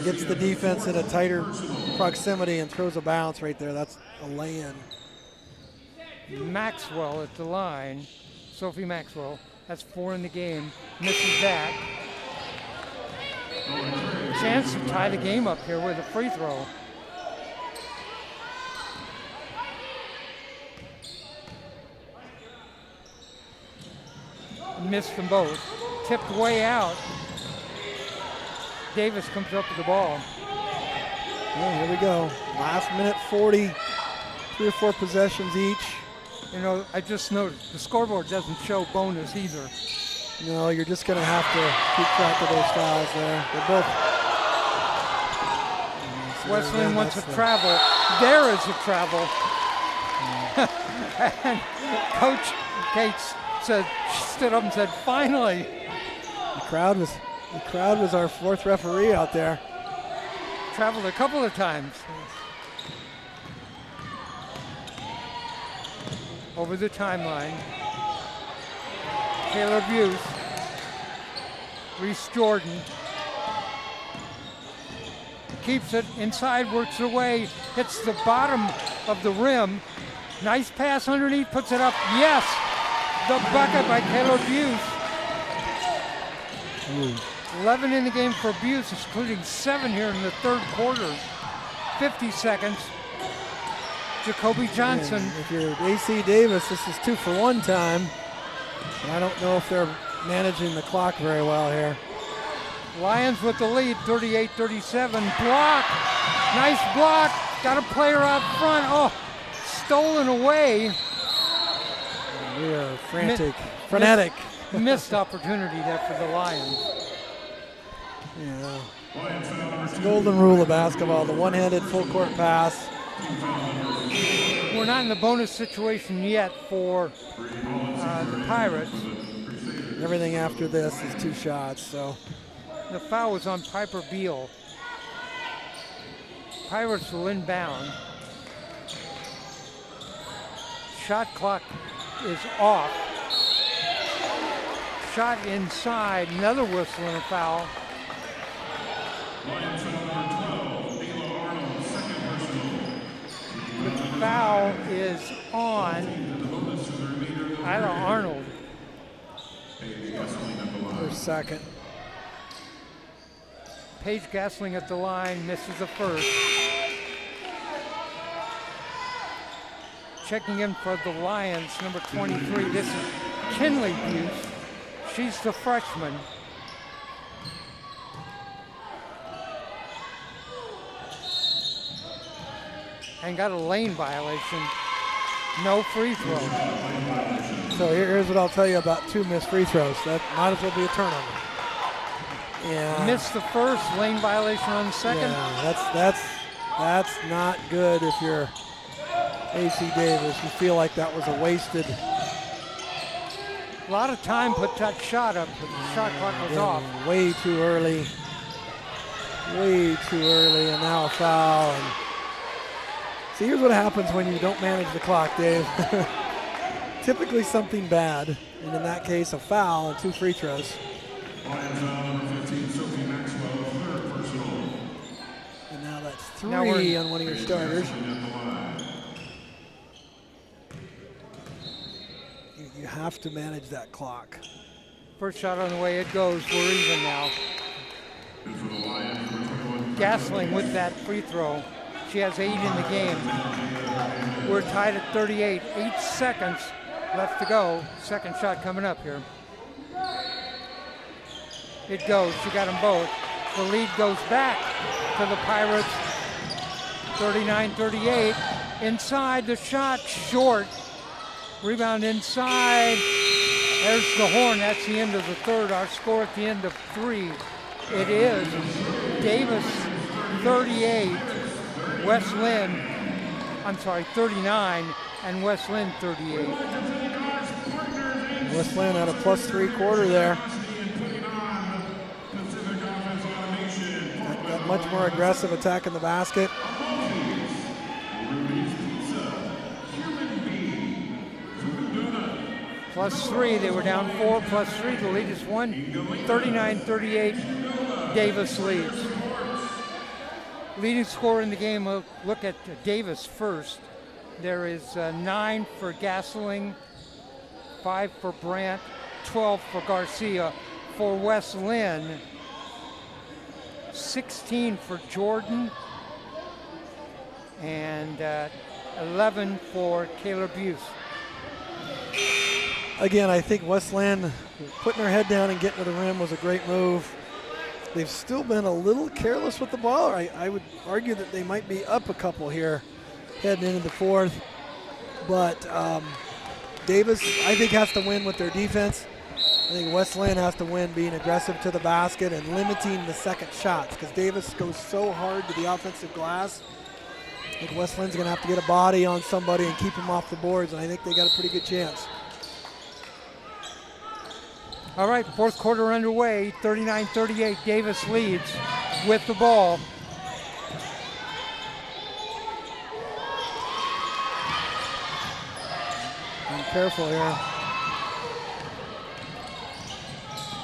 gets the defense in a tighter proximity and throws a bounce right there, that's a lay-in. Maxwell at the line. Sophie Maxwell. That's 4 in the game. Misses that. Chance to tie the game up here with a free throw. Missed them both. Tipped way out. Davis comes up with the ball. Well, here we go. Last minute 40. 3 or 4 possessions each. You know, I just noticed the scoreboard doesn't show bonus either. No, you're just going to have to keep track of those fouls there. They're both. Wesleyan wants a travel. There is a travel. And Coach Cates stood up and said, finally. The crowd was our 4th referee out there. Traveled a couple of times. Over the timeline. Taylor Buse. Reese Jordan. Keeps it inside, works away, hits the bottom of the rim. Nice pass underneath, puts it up. Yes! The bucket by Taylor Buse. 11 in the game for Buse, including 7 here in the 3rd quarter. 50 seconds. Jacoby Johnson. And if you're AC Davis, this is 2-for-1 time. And I don't know if they're managing the clock very well here. Lions with the lead, 38-37. Block. Nice block. Got a player out front. Oh, stolen away. We are frenetic. Missed opportunity there for the Lions. Yeah. It's the golden rule of basketball, the one-handed full court pass. We're not in the bonus situation yet for the Pirates. Everything after this is 2 shots, so. The foul was on Piper Beal. Pirates will inbound. Shot clock is off. Shot inside, another whistle and a foul. The foul is on Isla Arnold. For second. Paige Gasling at the line, misses the first. Checking in for the Lions, number 23. This is Kinley Buse. She's the freshman. And got a lane violation. No free throw. So here's what I'll tell you about 2 missed free throws. That might as well be a turnover. Yeah. Missed the first, lane violation on the second. Yeah, that's not good if you're AC Davis. You feel like that was a wasted. A lot of time put that shot up, but the shot clock was off. Way too early. Way too early, and now a foul. And see, here's what happens when you don't manage the clock, Dave. Typically something bad, and in that case, a foul and 2 free throws. And now that's 3 on one of your starters. You have to manage that clock. First shot on the way, it goes. We're even now. Gasling with that free throw. She has 8 in the game. We're tied at 38. 8 seconds left to go. Second shot coming up here. It goes. She got them both. The lead goes back to the Pirates. 39-38. Inside, the shot short. Rebound inside. There's the horn. That's the end of the third. Our score at the end of 3. It is Davis 38, West Linn, 39, and West Linn 38. West Linn had a +3 quarter there. Got much more aggressive attack in the basket. +3, they were down 4, +3, the lead is 1, 39-38, Davis leads. Leading scorer in the game, we'll look at Davis first. There is 9 for Gasseling, 5 for Brandt, 12 for Garcia. For West Linn, 16 for Jordan, and 11 for Kayla Buse. Again, I think West Linn putting their head down and getting to the rim was a great move. They've still been a little careless with the ball. I would argue that they might be up a couple here heading into the fourth. But Davis, I think, has to win with their defense. I think West Linn has to win being aggressive to the basket and limiting the second shots, because Davis goes so hard to the offensive glass. I think West Linn's going to have to get a body on somebody and keep him off the boards, and I think they got a pretty good chance. All right, fourth quarter underway, 39-38, Davis leads with the ball. Be careful here.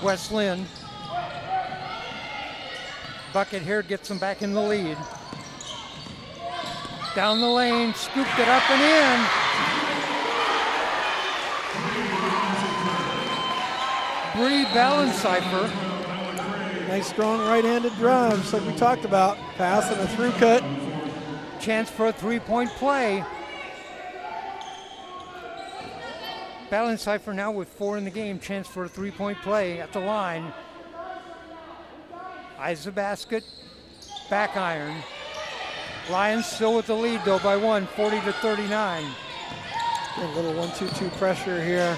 West Linn. Bucket here gets them back in the lead. Down the lane, scooped it up and in. Bree Ballencipher. Nice strong right-handed drive, just like we talked about. Pass and a through cut. Chance for a three-point play. Ballencipher now with 4 in the game. Chance for a three-point play at the line. Eyes the basket. Back iron. Lions still with the lead though by 1, 40-39. A little 1-2-2 pressure here.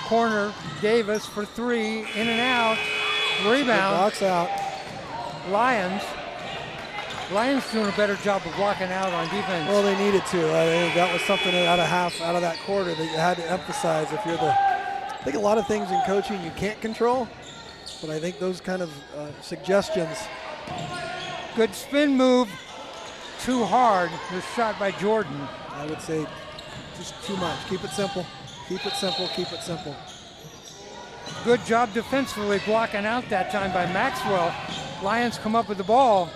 Corner, Davis for 3, in and out. Rebound. Box out. Lions doing a better job of blocking out on defense. Well, they needed to. I think that was something out of that quarter that you had to emphasize. I think a lot of things in coaching you can't control, but I think those kind of suggestions. Good spin move, too hard. The shot by Jordan. I would say just too much. Keep it simple. Keep it simple. Keep it simple. Good job defensively blocking out that time by Maxwell. Lions come up with the ball.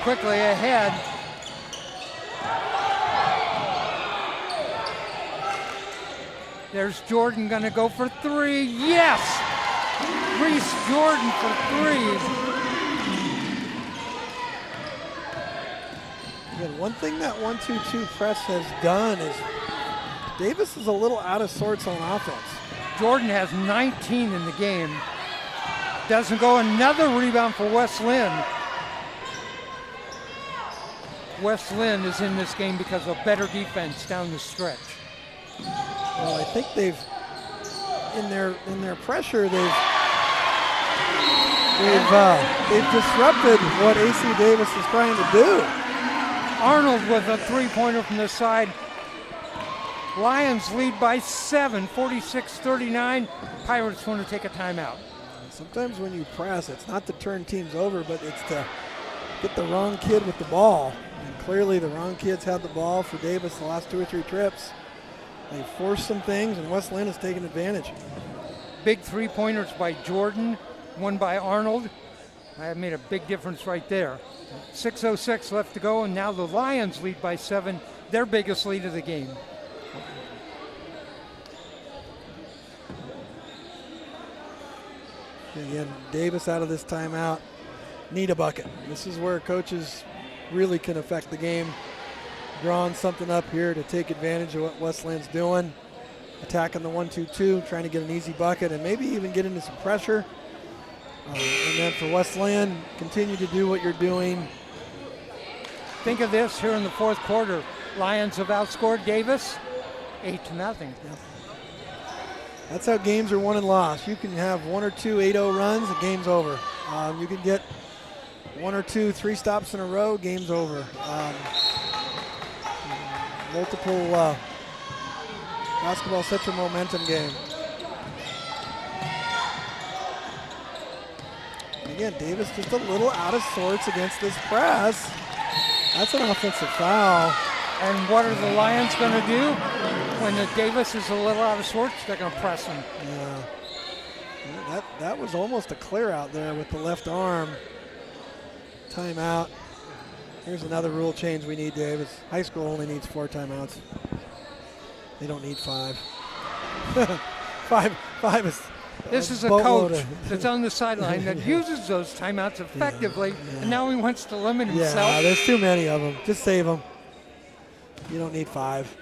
Quickly ahead. There's Jordan gonna go for 3. Yes! Reese Jordan for 3. Again, one thing that 1-2-2 press has done is Davis is a little out of sorts on offense. Jordan has 19 in the game. Doesn't go. Another rebound for West Linn. West Linn is in this game because of better defense down the stretch. Well, I think they've in their pressure they've disrupted what AC Davis is trying to do. Arnold with a three-pointer from the side. Lions lead by 7, 46-39. Pirates want to take a timeout. Sometimes when you press, it's not to turn teams over, but it's to get the wrong kid with the ball. And clearly the wrong kids had the ball for Davis the last 2 or 3 trips. They forced some things, and West Linn has taken advantage. Big three-pointers by Jordan, one by Arnold. I have made a big difference right there. 6:06 left to go, and now the Lions lead by 7, their biggest lead of the game. Again, Davis out of this timeout. Need a bucket. This is where coaches really can affect the game. drawing something up here to take advantage of what West Lynn's doing. Attacking the 1-2-2, trying to get an easy bucket and maybe even get into some pressure. And then for West Linn, continue to do what you're doing. Think of this here in the fourth quarter. Lions have outscored Davis 8-0. Yeah. That's how games are won and lost. You can have 1 or 2 8-0 runs, the game's over. You can get 1 or 2 3 stops in a row, game's over. Multiple basketball is such a momentum game. And again, Davis just a little out of sorts against this press. That's an offensive foul. And what are the Lions going to do when the Davis is a little out of sorts? They're going to press him. Yeah. That was almost a clear out there with the left arm. Timeout. Here's another rule change we need, Davis. High school only needs 4 timeouts. They don't need 5. five is. This is a coach that's on the sideline that uses those timeouts effectively, and now he wants to limit himself. Yeah, there's too many of them. Just save them. You don't need 5.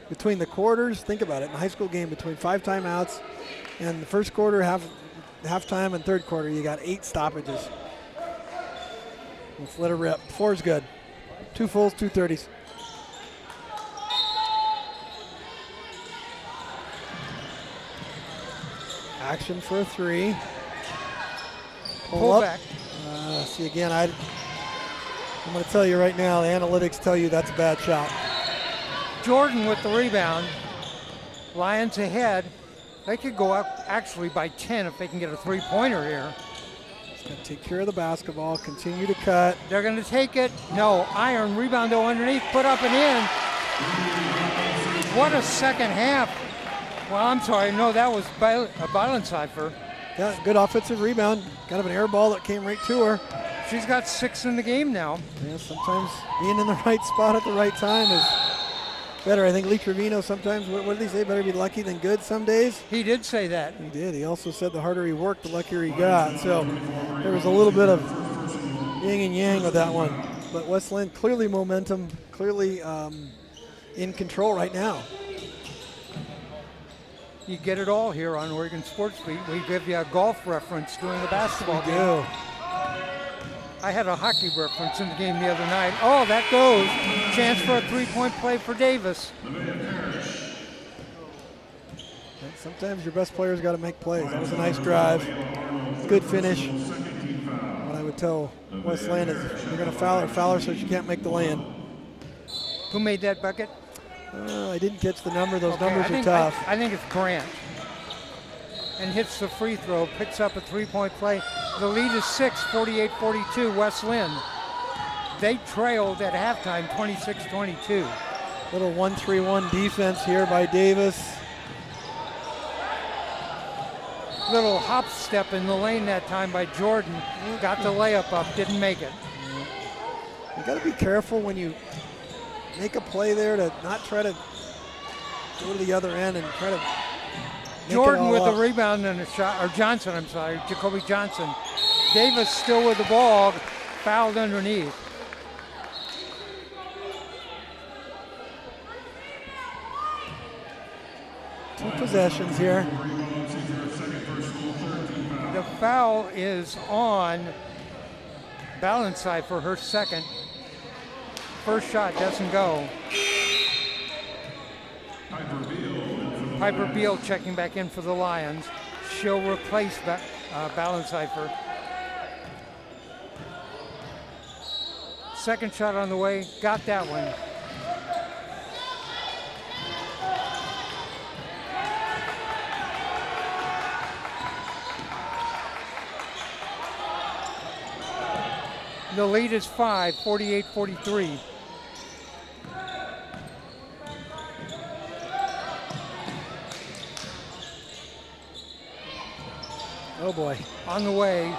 Between the quarters, think about it. In a high school game, between 5 timeouts and the first quarter, halftime, and third quarter, you got 8 stoppages. Let's let it rip. 4 is good. 2 fulls, 2 30s. Action for a 3. Pull up. back. See, again, I'm going to tell you right now, the analytics tell you that's a bad shot. Jordan with the rebound. Lions ahead. They could go up actually by 10 if they can get a 3-pointer here. He's going to take care of the basketball, continue to cut. They're going to take it. No, iron, rebound to underneath, put up and in. What a second half. Well, I'm sorry. No, that was a Balance-Cipher. Yeah, good offensive rebound. Kind of an air ball that came right to her. She's got 6 in the game now. Yeah, sometimes being in the right spot at the right time is better. I think Lee Trevino sometimes, what did he say, better be lucky than good some days? He did say that. He did. He also said the harder he worked, the luckier he got. So there was a little bit of yin and yang with that one. But West Linn clearly momentum, clearly in control right now. You get it all here on Oregon Sports Beat. We give you a golf reference during the basketball game. Do. I had a hockey reference in the game the other night. Oh, that goes. Chance for a 3-point play for Davis. Sometimes your best players got to make plays. That was a nice drive. Good finish. What I would tell West Linn is you're going to foul her so she can't make the lay-in. Who made that bucket? I didn't catch the number. Those numbers are tough. I think it's Grant. And hits the free throw, picks up a 3-point play. The lead is 6, 48-42, West Linn. They trailed at halftime, 26-22. Little 1-3-1 defense here by Davis. Little hop step in the lane that time by Jordan. Got the layup up, didn't make it. You got to be careful when you make a play there to not try to go to the other end and try to Jordan with a rebound and a shot, or Johnson, I'm sorry, Jacoby Johnson. Davis still with the ball, fouled underneath. Two possessions here. The foul is on Balance-Cipher for her second. First shot doesn't go. Piper Beal checking back in for the Lions. She'll replace Balance-Cipher. Second shot on the way, got that one. The lead is 5, 48-43. Oh boy. On the way,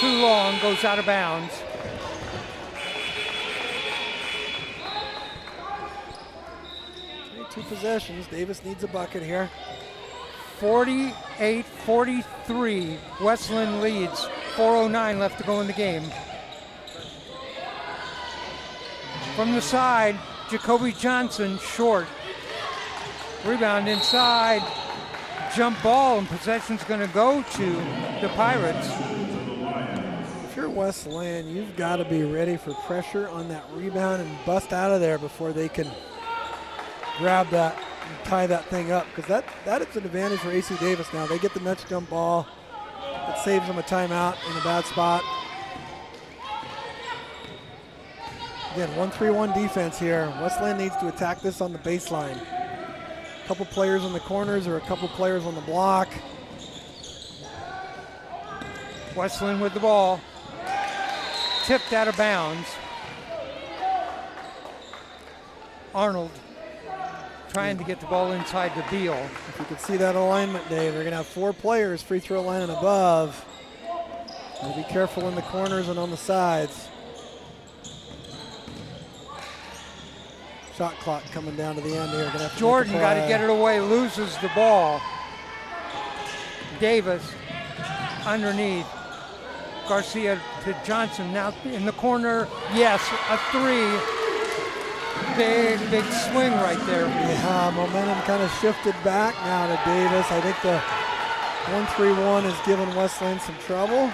too long, goes out of bounds. Two possessions. Davis needs a bucket here. 48-43. West Linn leads. 4:09 left to go in the game. From the side, Jacoby Johnson, short. Rebound inside. Jump ball, and possession's going to go to the Pirates. If you're West Linn, you've got to be ready for pressure on that rebound and bust out of there before they can grab that and tie that thing up, because that is an advantage for AC Davis now. They get the next jump ball. It saves them a timeout in a bad spot. Again, 1-3-1 defense here. West Linn needs to attack this on the baseline. A couple players in the corners or a couple players on the block. West Linn with the ball. Tipped out of bounds. Arnold trying to get the ball inside to Beal. If you can see that alignment, Dave, they're going to have 4 players free throw line and above. And be careful in the corners and on the sides. Shot clock coming down to the end here. Gonna have to Jordan got to get it away, loses the ball. Davis underneath. Garcia to Johnson, now in the corner. Yes, a 3. Big swing right there. Yeah, momentum kind of shifted back now to Davis. I think the 1-3-1 has given West Linn some trouble.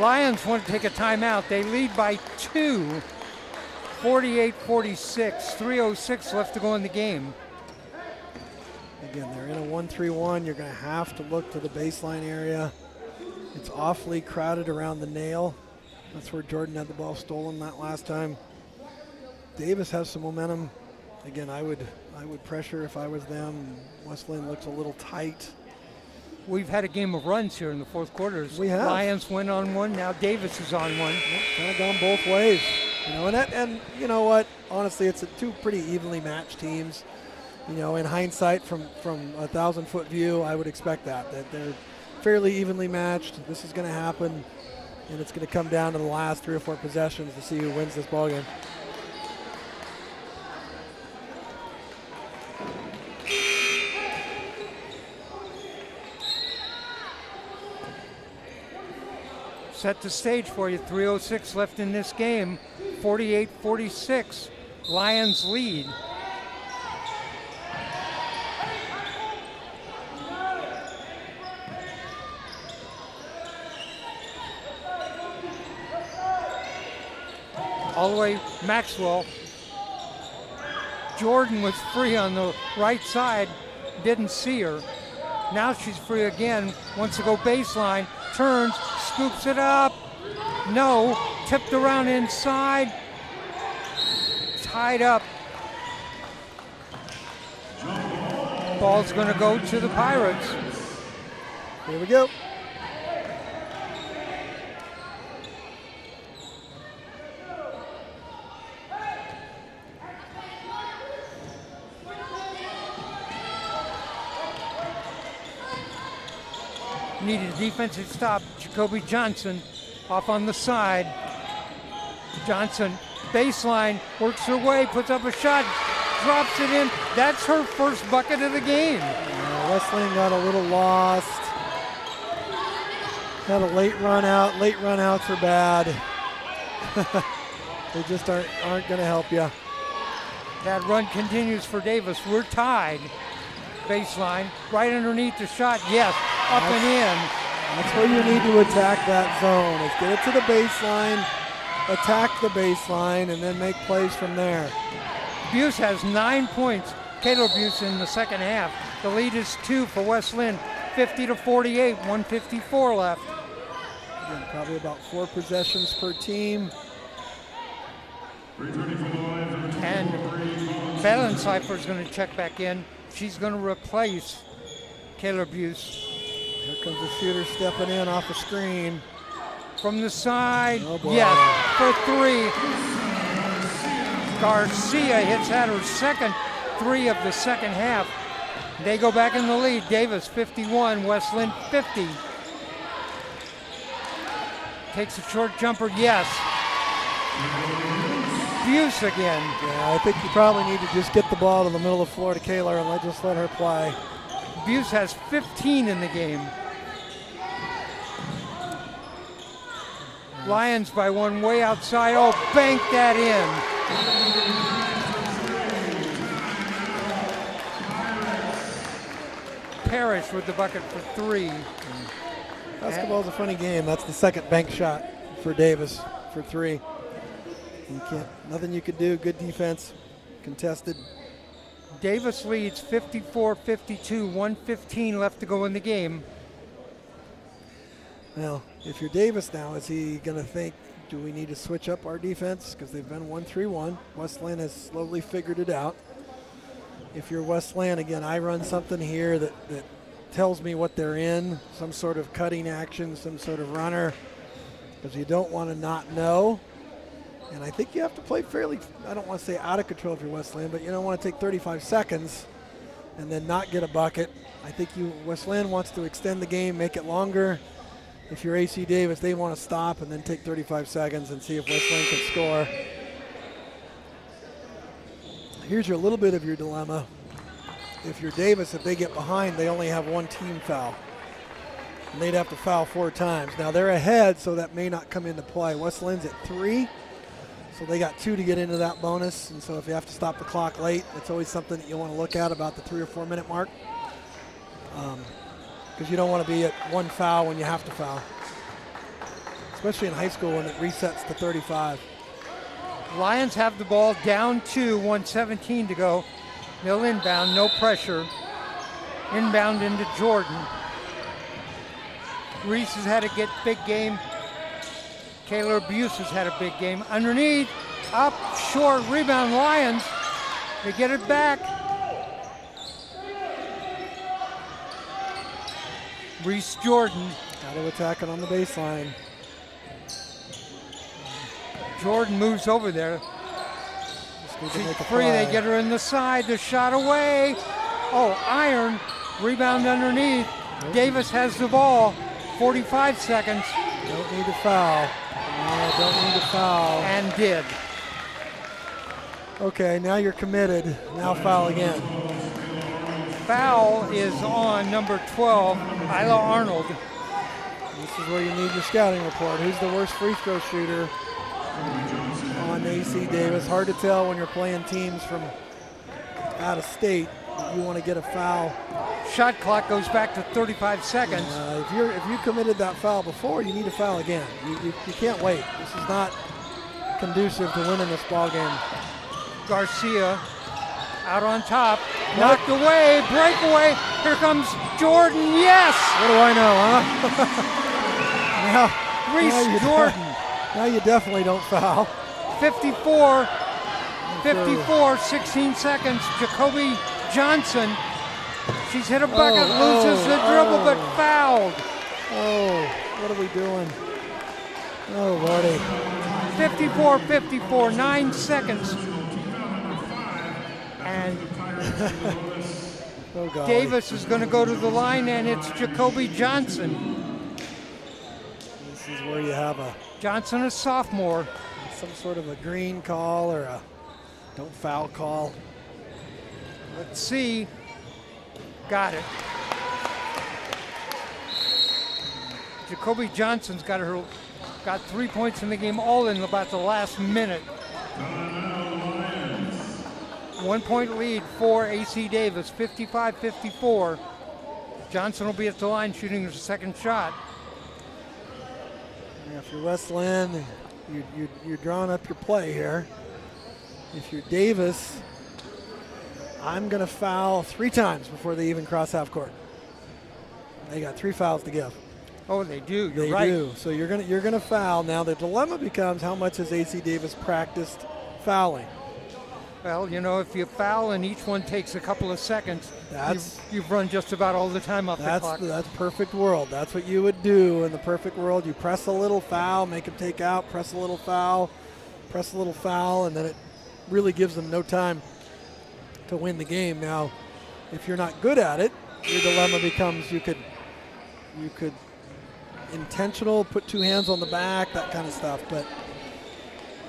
Lions want to take a timeout. They lead by 2, 48-46, 3:06 left to go in the game. Again, they're in a 1-3-1. You're going to have to look to the baseline area. It's awfully crowded around the nail. That's where Jordan had the ball stolen that last time. Davis has some momentum. Again, I would pressure if I was them. West Linn looks a little tight. We've had a game of runs here in the fourth quarters. We have. Lions went on one. Now Davis is on one. Kind of gone both ways. You know, and you know what? Honestly, it's two pretty evenly matched teams. You know, in hindsight, from a 1,000-foot view, I would expect that they're fairly evenly matched. This is going to happen, and it's going to come down to the last 3 or 4 possessions to see who wins this ball game. Set the stage for you. 3:06 left in this game. 48-46. Lions lead. All the way Maxwell. Jordan was free on the right side. Didn't see her. Now she's free again. Wants to go baseline. Turns. Scoops it up. No. Tipped around inside. Tied up. Ball's going to go to the Pirates. Here we go. Needed a defensive stop. Jacoby Johnson off on the side. Johnson, baseline, works her way, puts up a shot, drops it in. That's her first bucket of the game. West Linn got a little lost. Had a late run out. Late run outs are bad. They just aren't going to help you. That run continues for Davis. We're tied. Baseline, right underneath the shot. Yes, up and in. That's where you need to attack that zone. Is get it to the baseline, attack the baseline, and then make plays from there. Buse has 9 points. Caleb Buse in the second half. The lead is 2 for West Linn. 50-48, 1:54 left. Again, probably about 4 possessions per team. And Bellenseifer is going to check back in. She's going to replace Caleb Buse. Here comes the shooter stepping in off the screen. From the side, oh boy. Yes, for 3. Garcia hits that her second 3 of the second half. They go back in the lead. Davis 51, West Linn 50. Takes a short jumper, yes. Buse again. Yeah, I think you probably need to just get the ball to the middle of the floor to Kaler and just let her play. Buse has 15 in the game. Lions by one way outside. Oh, bank that in. Parrish with the bucket for 3. Basketball's a funny game. That's the second bank shot for Davis for 3. Nothing you could do. Good defense, contested. Davis leads 54-52, 1:15 left to go in the game. Now, if you're Davis now, is he going to think, do we need to switch up our defense? Because they've been 1-3-1. West Linn has slowly figured it out. If you're West Linn, again, I run something here that tells me what they're in, some sort of cutting action, some sort of runner, because you don't want to not know. And I think you have to play fairly, I don't want to say out of control if you're West Linn, but you don't want to take 35 seconds and then not get a bucket. I think West Linn wants to extend the game, make it longer. If you're AC Davis, they want to stop and then take 35 seconds and see if West Linn can score. Here's a little bit of your dilemma. If you're Davis, if they get behind, they only have one team foul. And they'd have to foul 4 times. Now they're ahead, so that may not come into play. West Lynn's at 3, so they got 2 to get into that bonus. And so if you have to stop the clock late, it's always something that you want to look at about the 3 or 4 minute mark. Because you don't want to be at 1 foul when you have to foul. Especially in high school when it resets to 35. Lions have the ball down 2, 1:17 to go. They'll inbound, no pressure. Inbound into Jordan. Reese has had a big game. Kaylor Buse has had a big game. Underneath, up, short, rebound, Lions. They get it back. Reese Jordan. Got to attack it on the baseline. Jordan moves over there. She's free, they get her in the side, the shot away. Oh, iron, rebound underneath. Nope. Davis has the ball, 45 seconds. Don't need to foul. No, don't need to foul. And did. Okay, now you're committed. Now foul again. Foul is on number 12, Isla Arnold. This is where you need your scouting report. Who's the worst free throw shooter on AC Davis? Hard to tell when you're playing teams from out of state. You want to get a foul. Shot clock goes back to 35 seconds. If you committed that foul before, you need to foul again. You can't wait. This is not conducive to winning this ball game. Garcia out on top, knocked away, breakaway. Here comes Jordan. Yes. What do I know, huh? Reese Jordan. Now you definitely don't foul. 54, 16 seconds. Jacoby Johnson. She's hit a bucket, loses the dribble, but fouled. Oh, what are we doing? Oh, Lordy. 54-54, 9 seconds. And Davis is going to go to the line, and it's Jacoby Johnson. This is where you have Johnson, a sophomore. Some sort of a green call or a don't foul call. Let's see. Got it. Jacoby Johnson's got 3 points in the game, all in about the last minute. 1 point lead for AC Davis, 55-54. Johnson will be at the line shooting his second shot. Yeah, if you're West Linn, you're drawing up your play here. If you're Davis, I'm going to foul 3 times before they even cross half court. They got 3 fouls to give. Oh, they do. You're they right. do. So you're gonna foul. Now the dilemma becomes how much has AC Davis practiced fouling? Well, you know, if you foul and each one takes a couple of seconds, you've run just about all the time off the clock. That's perfect world. That's what you would do in the perfect world. You press a little foul, make them take out, press a little foul, and then it really gives them no time to win the game. Now, if you're not good at it, your dilemma becomes you could intentional, put 2 hands on the back, that kind of stuff. But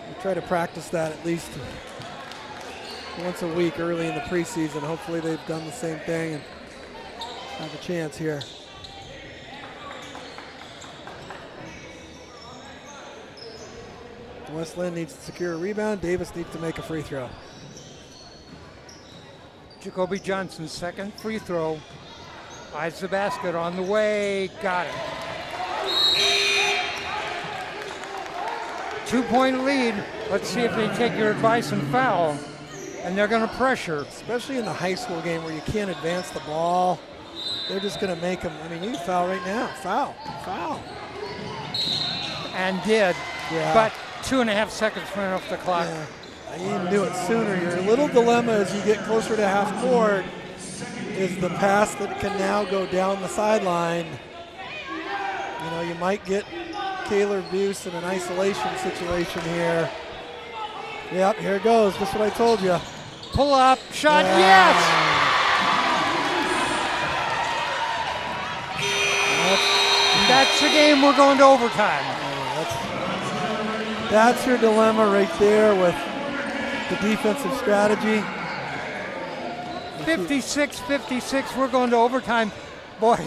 we try to practice that at least once a week early in the preseason. Hopefully they've done the same thing and have a chance here. West Linn needs to secure a rebound. Davis needs to make a free throw. Jacoby Johnson's second free throw. Eyes the basket on the way. Got it. 2-point lead. Let's see if they take your advice and foul. And they're going to pressure. Especially in the high school game where you can't advance the ball. They're just going to make them. I mean, you can foul right now. Foul. And did. Yeah. But 2.5 seconds went off the clock. Yeah. You need to do it sooner. Your little dilemma as you get closer to half court is the pass that can now go down the sideline. You know, you might get Kaylor Buse in an isolation situation here. Yep, here it goes. Just what I told you. Pull up, shot, Yeah. yes! That's the game. We're going to overtime. That's your dilemma right there with the defensive strategy. 56-56, we're going to overtime. Boy,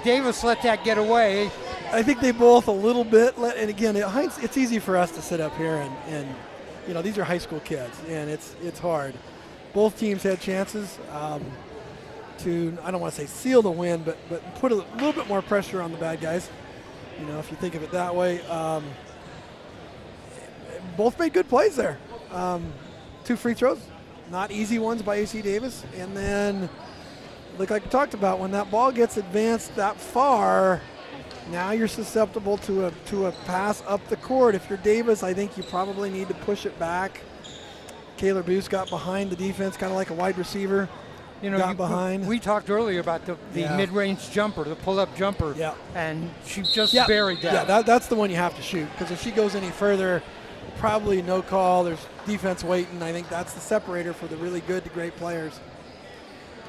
Davis let that get away. I think they both a little bit, and again, it's easy for us to sit up here and you know, these are high school kids, and it's hard. Both teams had chances to, I don't want to say seal the win, but put a little bit more pressure on the bad guys. You know, if you think of it that way. Both made good plays there. 2 free throws, not easy ones by AC Davis, and then, like I talked about, when that ball gets advanced that far, now you're susceptible to a pass up the court. If you're Davis, I think you probably need to push it back. Kaylor Buse got behind the defense, kind of like a wide receiver. You know, got behind. We talked earlier about the mid-range jumper, the pull-up jumper, and she just buried that. Yeah, that's the one you have to shoot, because if she goes any further, probably no call. There's defense waiting. I think that's the separator for the really good to great players.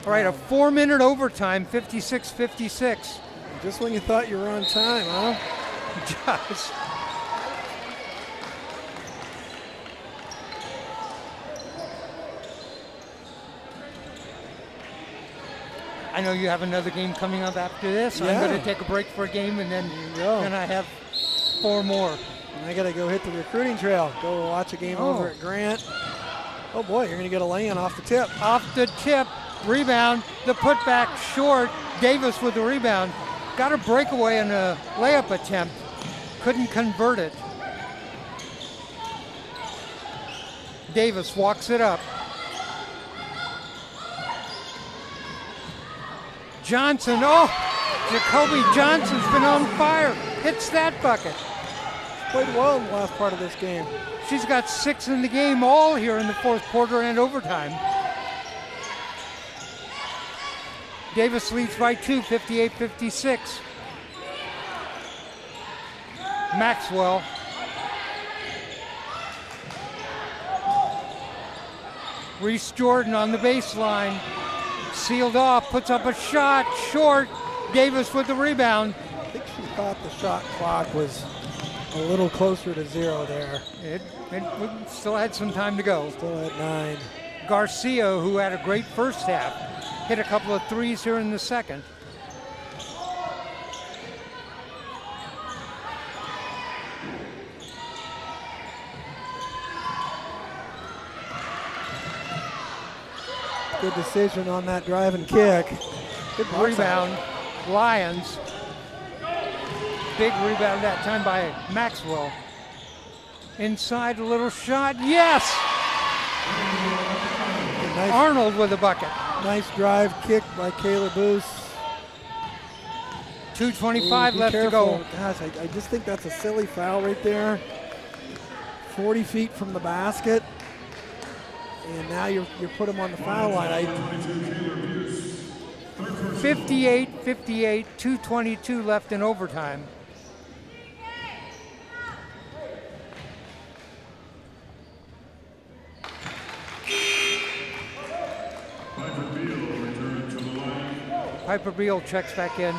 All right, a 4-minute overtime, 56-56. Just when you thought you were on time, huh? Just. I know you have another game coming up after this. Yeah. I'm going to take a break for a game, and then I have 4 more. And I got to go hit the recruiting trail. Go watch a game over at Grant. Oh, boy, you're going to get a lay-in off the tip. Off the tip. Rebound. The putback short. Davis with the rebound. Got a breakaway and a layup attempt. Couldn't convert it. Davis walks it up. Johnson, Jacoby Johnson's been on fire. Hits that bucket. Played well in the last part of this game. She's got 6 in the game, all here in the 4th quarter and overtime. Davis leads by 2, 58-56. Maxwell. Reese Jordan on the baseline. Sealed off, puts up a shot, short. Davis with the rebound. I think she thought the shot clock was a little closer to 0 there. It still had some time to go. Still at 9. Garcia, who had a great first half, hit a couple of threes here in the second. Good decision on that drive and kick. Good rebound. Lions. Big rebound that time by Maxwell. Inside a little shot. Yes! Nice, Arnold with a bucket. nice drive kick by Kaylor Buse. 2:25 Be left careful. to go. Gosh, I just think that's a silly foul right there. 40 feet from the basket. And now you put him on the foul line. 58-58, 2:22 left in overtime. Piper Beal checks back in.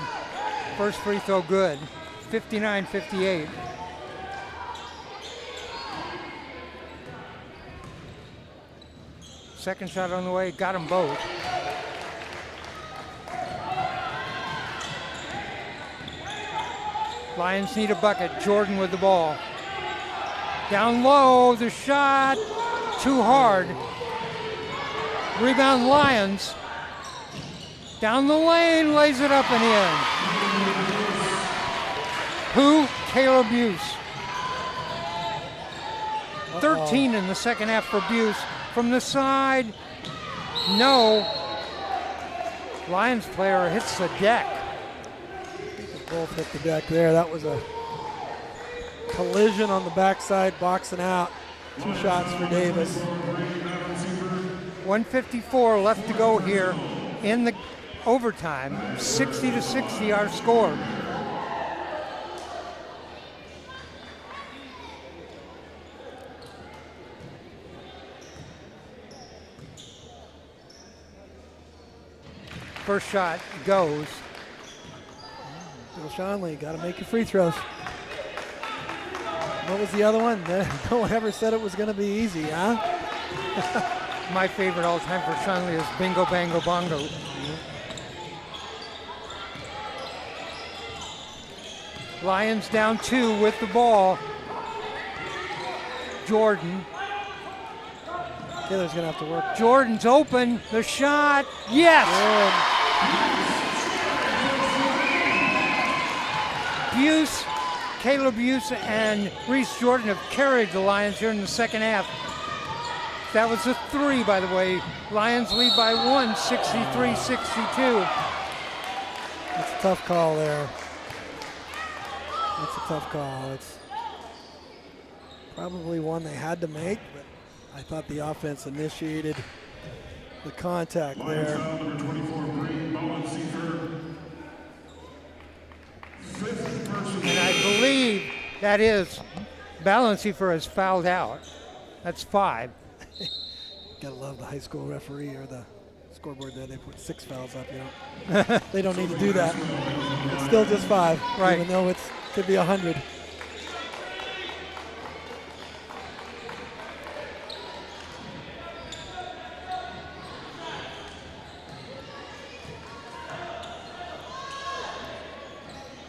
First free throw good. 59-58. Second shot on the way, got them both. Lions need a bucket. Jordan with the ball. Down low, the shot, too hard. Rebound Lions. Down the lane, lays it up and in. Who? Caleb Buse. 13 in the second half for Buse. From the side, no. Lions player hits the deck. Both hit the deck there. That was a collision on the backside, boxing out. 2 shots for Davis. 1:54 left to go here in the overtime. 60-60 our score. First shot goes. Bill Shanley, got to make your free throws. What was the other one? No one ever said it was going to be easy, huh? My favorite all time for Shanley is Bingo Bango Bongo. Lions down 2 with the ball. Jordan. Taylor's going to have to work. Jordan's open. The shot. Yes! Buse, Caleb Buse, and Reese Jordan have carried the Lions here in the second half. That was a 3, by the way. Lions lead by 1, 63-62. That's a tough call there. That's a tough call. It's probably one they had to make, but I thought the offense initiated the contact there. And I believe that is Balanceifer has fouled out. That's 5. Gotta love the high school referee or the scoreboard there. They put 6 fouls up, you know. They don't need to do that. It's still just 5, right? Even though it could be 100.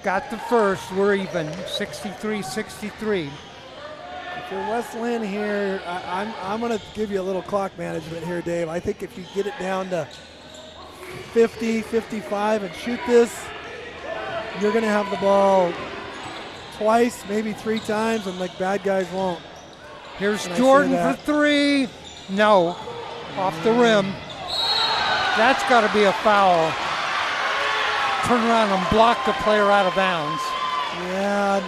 Got the first, we're even, 63-63. If you're West Linn here, I'm going to give you a little clock management here, Dave. I think if you get it down to 50, 55 and shoot this, you're going to have the ball twice, maybe 3 times, and like bad guys won't. Here's Jordan for 3. No, off the rim. That's got to be a foul. Turn around and block the player out of bounds. Yeah,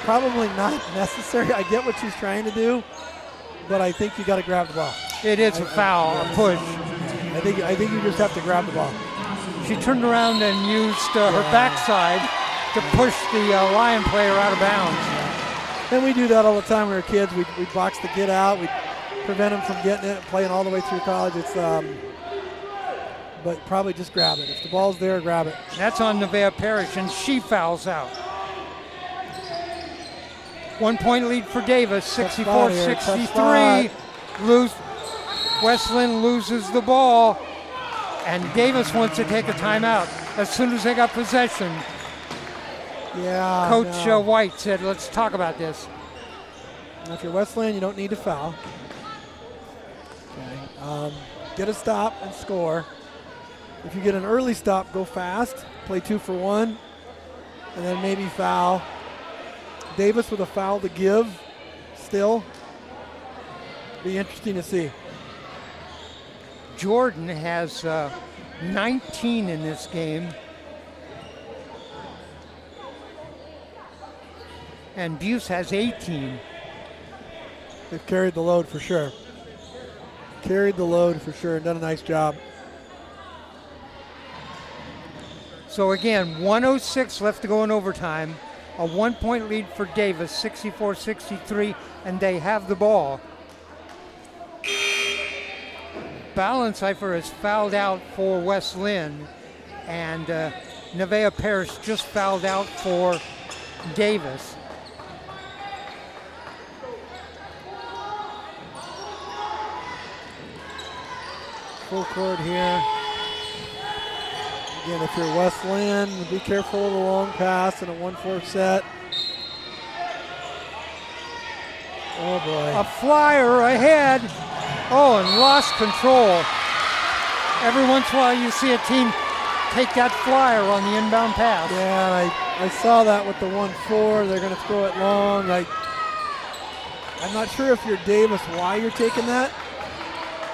probably not necessary. I get what she's trying to do, but I think you got to grab the ball. It is a foul, a push. I think you just have to grab the ball. She turned around and used her backside to push the Lion player out of bounds. And we do that all the time when we were kids. We box the kid out. We prevent him from getting it, playing all the way through college. It's but probably just grab it. If the ball's there, grab it. That's on Nevaeh Parrish, and she fouls out. 1 point lead for Davis, 64-63. West Linn loses the ball, and Davis wants to take a timeout as soon as they got possession. Yeah. Coach White said, let's talk about this. Now, if you're West Linn, you don't need to foul. Okay. Get a stop and score. If you get an early stop, go fast, play 2 for 1, and then maybe foul. Davis with a foul to give still. Be interesting to see. Jordan has 19 in this game. And Buse has 18. They've carried the load for sure. Carried the load for sure and done a nice job. So again, 1:06 left to go in overtime. A 1 point lead for Davis, 64-63, and they have the ball. Balanceifer is fouled out for West Linn, and Nevaeh Parrish just fouled out for Davis. Full court here. Again, if you're West Linn, be careful of the long pass in a 1-4 set. Oh, boy. A flyer ahead. Oh, and lost control. Every once in a while you see a team take that flyer on the inbound pass. Yeah, and I saw that with the 1-4. They're going to throw it long. I'm not sure if you're Davis why you're taking that.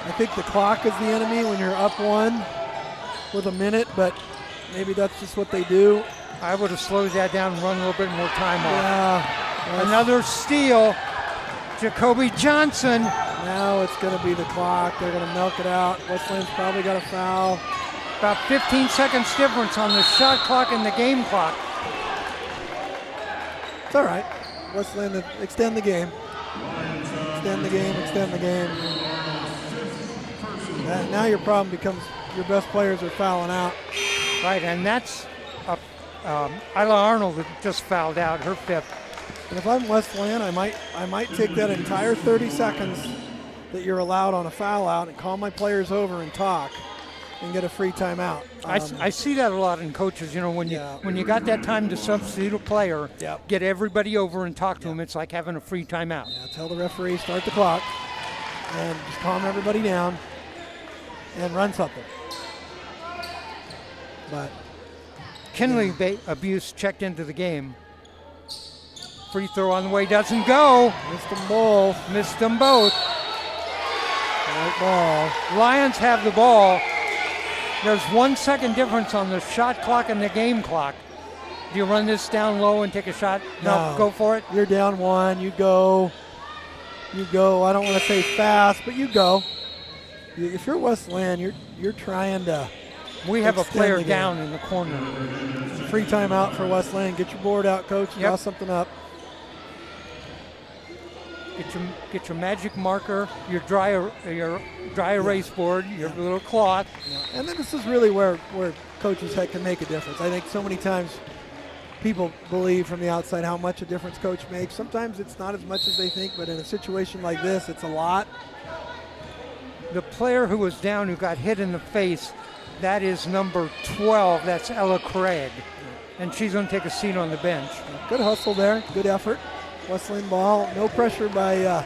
I think the clock is the enemy when you're up 1 with a minute, but maybe that's just what they do. I would have slowed that down and run a little bit more time off. Yeah. Another steal. Jacoby Johnson. Now it's going to be the clock. They're going to milk it out. West Lynn's probably got a foul. About 15 seconds difference on the shot clock and the game clock. It's all right. West Lynn, extend the game. Extend the game, extend the game. Now your problem becomes your best players are fouling out. Right, and that's Isla Arnold that just fouled out, her 5th. And if I'm West Lynn, I might take that entire 30 seconds that you're allowed on a foul out and call my players over and talk and get a free timeout. I see that a lot in coaches. When you got that time to substitute a player, Yep. get everybody over and talk to them. It's like having a free timeout. Yeah, tell the referee start the clock and just calm everybody down and run something. But Kinley abuse checked into the game. Free throw on the way, doesn't go. missed them both. Missed them both. Right ball. Lions have the ball. There's 1 second difference on the shot clock and the game clock. Do you run this down low and take a shot? No, go for it. You're down 1. You go. I don't want to say fast, but you go. If you're West Lynn, you're trying to. We have a extend player the game. down in the corner. Free timeout for West Lynn. Get your board out, coach. Draw something up. Get your magic marker, your dry erase board, your little cloth. Yeah. And then this is really where coaches can make a difference. I think so many times people believe from the outside how much a difference coach makes. Sometimes it's not as much as they think, but in a situation like this, it's a lot. The player who was down, who got hit in the face, that is number 12. That's Ella Craig. And she's going to take a seat on the bench. Good hustle there. Good effort. West Lynn ball. No pressure by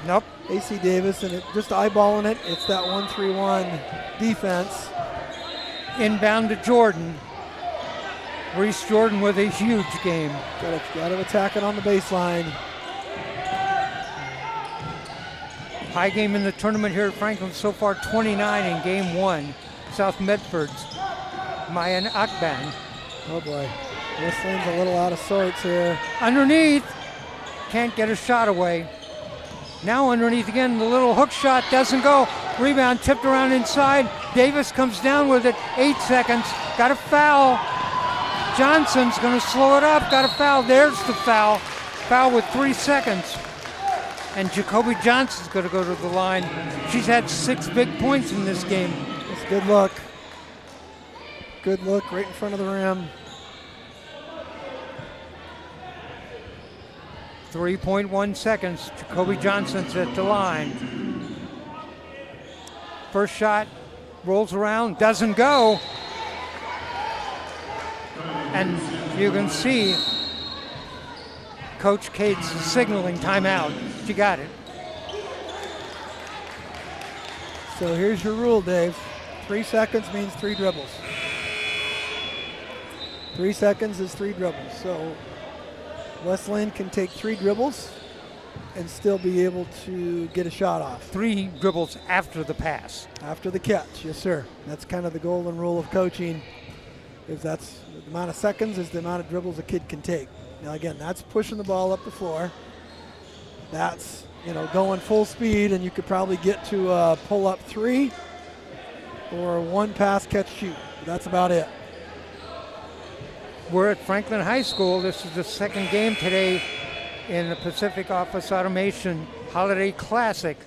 Nope. AC Davis, and just eyeballing it. It's that 1-3-1 defense. Inbound to Jordan. Reese Jordan with a huge game. Got to attack it on the baseline. High game in the tournament here at Franklin so far, 29 in game 1. South Medford's Mayan Akban. Oh boy, West Lynn's a little out of sorts here. Underneath, can't get a shot away. Now underneath again, the little hook shot doesn't go. Rebound tipped around inside. Davis comes down with it, 8 seconds, got a foul. Johnson's gonna slow it up, got a foul, there's the foul. Foul with 3 seconds. And Jacoby Johnson's gonna go to the line. She's had 6 big points in this game. It's a good look. Good look right in front of the rim. 3.1 seconds. Jacoby Johnson's at the line. First shot rolls around, doesn't go. And you can see Coach Cates signaling timeout. She got it. So here's your rule, Dave. 3 seconds means 3 dribbles. 3 seconds is 3 dribbles. So West Lynn can take 3 dribbles and still be able to get a shot off. 3 dribbles after the pass. After the catch, yes sir. That's kind of the golden rule of coaching, is that's the amount of seconds is the amount of dribbles a kid can take. Now again, that's pushing the ball up the floor. That's, going full speed, and you could probably get to a pull-up 3 or 1 pass, catch, shoot. That's about it. We're at Franklin High School. This is the second game today in the Pacific Office Automation Holiday Classic.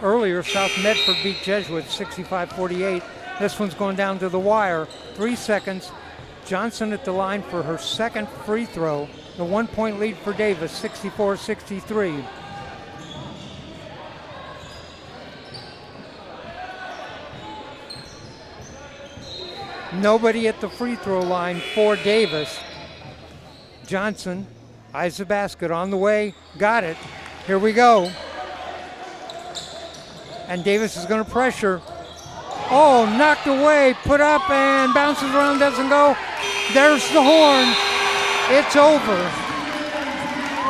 Earlier, South Medford beat Jesuit 65-48. This one's going down to the wire. 3 seconds. Johnson at the line for her second free throw. The 1-point lead for Davis, 64-63. Nobody at the free throw line for Davis. Johnson Eyes the basket on the way. Got it. Here we go. And Davis is going to pressure. Oh, knocked away, put up and bounces around, doesn't go. There's the horn. It's over.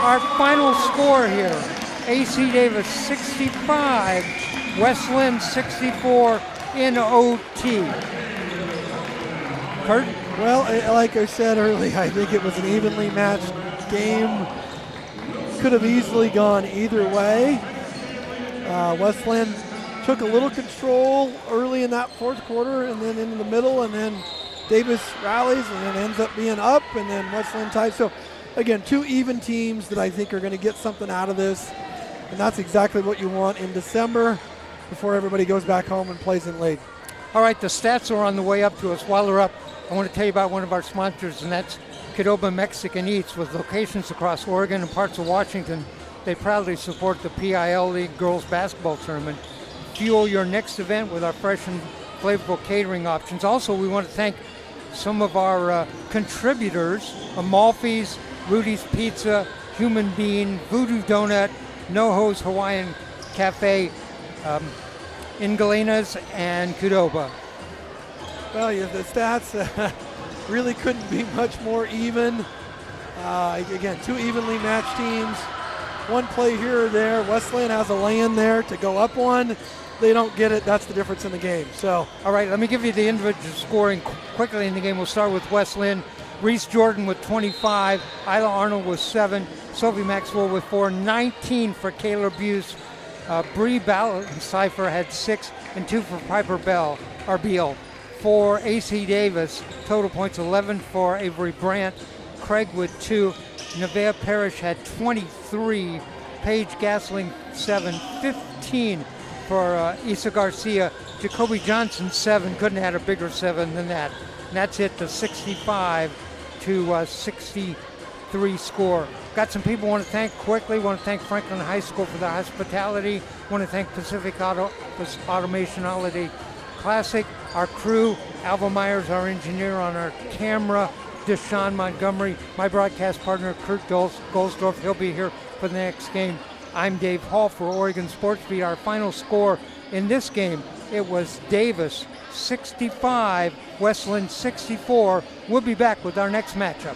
Our final score here. AC Davis 65, West Linn 64 in OT. Kurt? Well, like I said earlier, I think it was an evenly matched game. Could have easily gone either way. West Linn took a little control early in that fourth quarter and then into the middle, and then Davis rallies and then ends up being up, and then West Linn ties. So, again, two even teams that I think are going to get something out of this, and that's exactly what you want in December before everybody goes back home and plays in league. All right, the stats are on the way up to us. While they're up, I want to tell you about one of our sponsors, and that's Qdoba Mexican Eats. With locations across Oregon and parts of Washington, they proudly support the PIL League Girls Basketball Tournament. Fuel your next event with our fresh and flavorful catering options. Also, we want to thank some of our contributors, Amalfi's, Rudy's Pizza, Human Bean, Voodoo Donut, NoHo's Hawaiian Cafe, Ingalena's, and Qdoba. Well, yeah, the stats really couldn't be much more even. Again, two evenly matched teams. One play here or there. West Linn has a lay-in there to go up one. They don't get it. That's the difference in the game. So, all right, let me give you the individual scoring quickly in the game. We'll start with West Linn. Reese Jordan with 25. Isla Arnold with 7. Sophie Maxwell with 4. 19 for Kayla Buse. Bree Ballencipher had 6 and 2 for Piper Beal. For AC Davis, total points 11 for Avery Brandt. Craig with 2. Nevaeh Parrish had 23. Paige Gasling 7. 15 for Isa Garcia. Jacoby Johnson 7. Couldn't have had a bigger 7 than that. And that's it, the 65 to 63 score. Got some people I want to thank quickly. Want to thank Franklin High School for the hospitality. Want to thank Pacific Automation Holiday Classic. Our crew, Alva Myers, our engineer on our camera, Deshaun Montgomery, my broadcast partner, Kurt Goldsdorf. He'll be here for the next game. I'm Dave Hall for Oregon Sports Beat. Our final score in this game, it was Davis 65, West Linn 64. We'll be back with our next matchup.